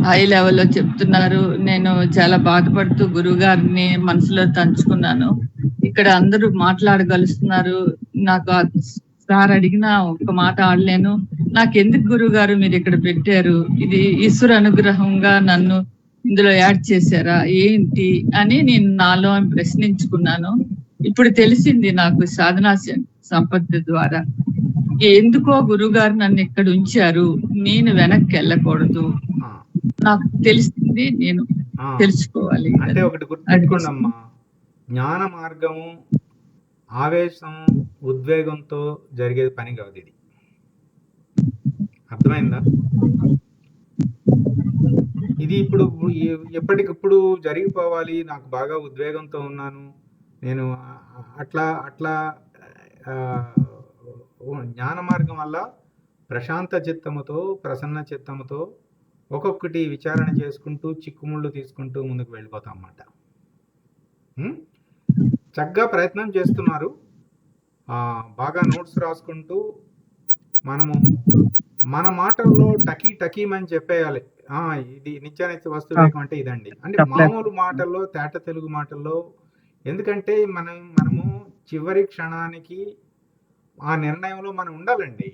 హై లెవెల్లో చెప్తున్నారు. నేను చాలా బాధపడుతూ గురువు గారిని మనసులో తలుచుకున్నాను. ఇక్కడ అందరూ మాట్లాడగలుస్తున్నారు, నాకు సార్ అడిగినా ఒక్క మాట ఆడలేను. నాకెందుకు గురువు గారు మీరు ఇక్కడ పెట్టారు, ఇది ఈశ్వర అనుగ్రహంగా నన్ను ఇందులో యాడ్ చేశారా ఏంటి అని నేను నాలో ప్రశ్నించుకున్నాను. ఇప్పుడు తెలిసింది నాకు సాధనా సంపత్తి ద్వారా ఎందుకో గురువు గారు నన్ను ఇక్కడ ఉంచారు, నేను వెనక్కి వెళ్ళకూడదు. ఆ, నాకు తెలిసింది నేను ఆ. తెలుసుకోవాలి. అంటే ఒకటి గుర్తుపెట్టుకోండి అమ్మా, జ్ఞాన మార్గము ఆవేశం ఉద్వేగంతో జరిగే పని కాదు ఇది. అర్థమైందా? ఇది ఇప్పుడు ఎప్పటికప్పుడు జరిగిపోవాలి, నాకు బాగా ఉద్వేగంతో ఉన్నాను నేను, అట్లా అట్లా ఆ, జ్ఞాన మార్గం వల్ల ప్రశాంత చిత్తముతో ప్రసన్న చిత్తముతో ఒక్కొక్కటి విచారణ చేసుకుంటూ చిక్కుముళ్ళు తీసుకుంటూ ముందుకు వెళ్ళిపోతాం అన్నమాట. చక్కగా ప్రయత్నం చేస్తున్నారు, బాగా నోట్స్ రాసుకుంటూ మనము మన మాటల్లో టకీ టకీమని చెప్పేయాలి. ఇది నిత్యానిత్య వస్తువేగం అంటే ఇదండి, అంటే మామూలు మాటల్లో తేట తెలుగు మాటల్లో. ఎందుకంటే మనము చివరి క్షణానికి ఆ నిర్ణయంలో మనం ఉండాలండి.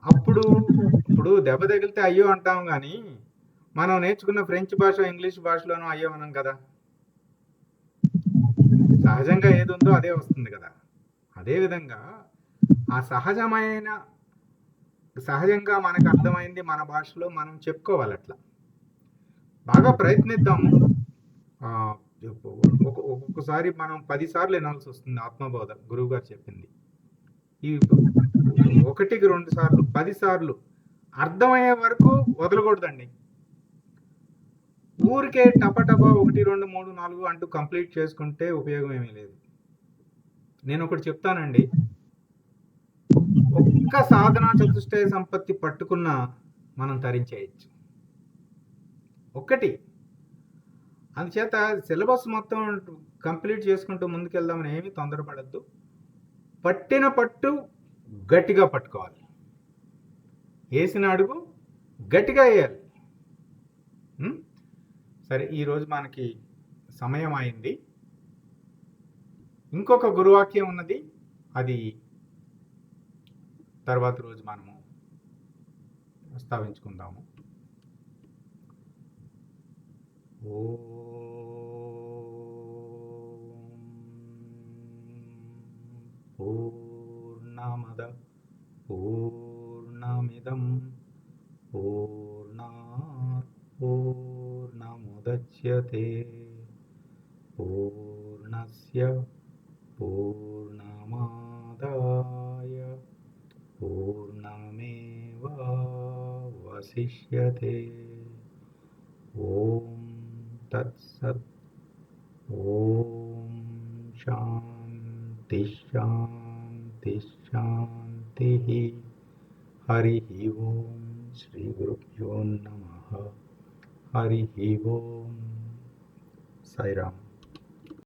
ఇప్పుడు దెబ్బ తగిలితే అయ్యో అంటాం కానీ మనం నేర్చుకున్న ఫ్రెంచ్ భాష ఇంగ్లీష్ భాషలోనూ అయ్యో అనం కదా. సహజంగా ఏది ఉందో అదే వస్తుంది కదా. అదేవిధంగా ఆ సహజంగా మనకు అర్థమైంది మన భాషలో మనం చెప్పుకోవాలి. అట్లా బాగా ప్రయత్నిద్దాము. ఒక్కొక్కసారి మనం 10 సార్లు వినాల్సి వస్తుంది ఆత్మబోధ, గురువు గారు చెప్పింది. ఈ 1కి 2 సార్లు 10 సార్లు అర్థమయ్యే వరకు వదలకూడదండి. ఊరికే టపటపా 1 2 3 4 అంటూ కంప్లీట్ చేసుకుంటే ఉపయోగం ఏమీ లేదు. నేను ఒకటి చెప్తానండి, ఒక్క సాధనా చతుష్టయ సంపత్తి పట్టుకున్నా మనం తరించేయచ్చు. ఒక్కటి. అందుచేత సిలబస్ మొత్తం కంప్లీట్ చేసుకుంటూ ముందుకెళ్దామని ఏమీ తొందరపడద్దు. పట్టిన పట్టు గట్టిగా పట్టుకోవాలి, వేసిన అడుగు గట్టిగా వేయాలి. సరే, ఈరోజు మనకి సమయం అయింది. ఇంకొక గురువాక్యం ఉన్నది, అది తర్వాత రోజు మనము ప్రస్తావించుకుందాము. పూర్ణమద పూర్ణమిదం పూర్ణాత్ పూర్ణముదచ్యతే పూర్ణస్య పూర్ణమాదాయ పూర్ణమేవావశిష్యతే. ఓం తత్సత్. ఓం శాంతి శాంతి శాంతి. హరి ఓం. శ్రీ గురుభ్యో నమః. హరి ఓం. సాయిరామ్.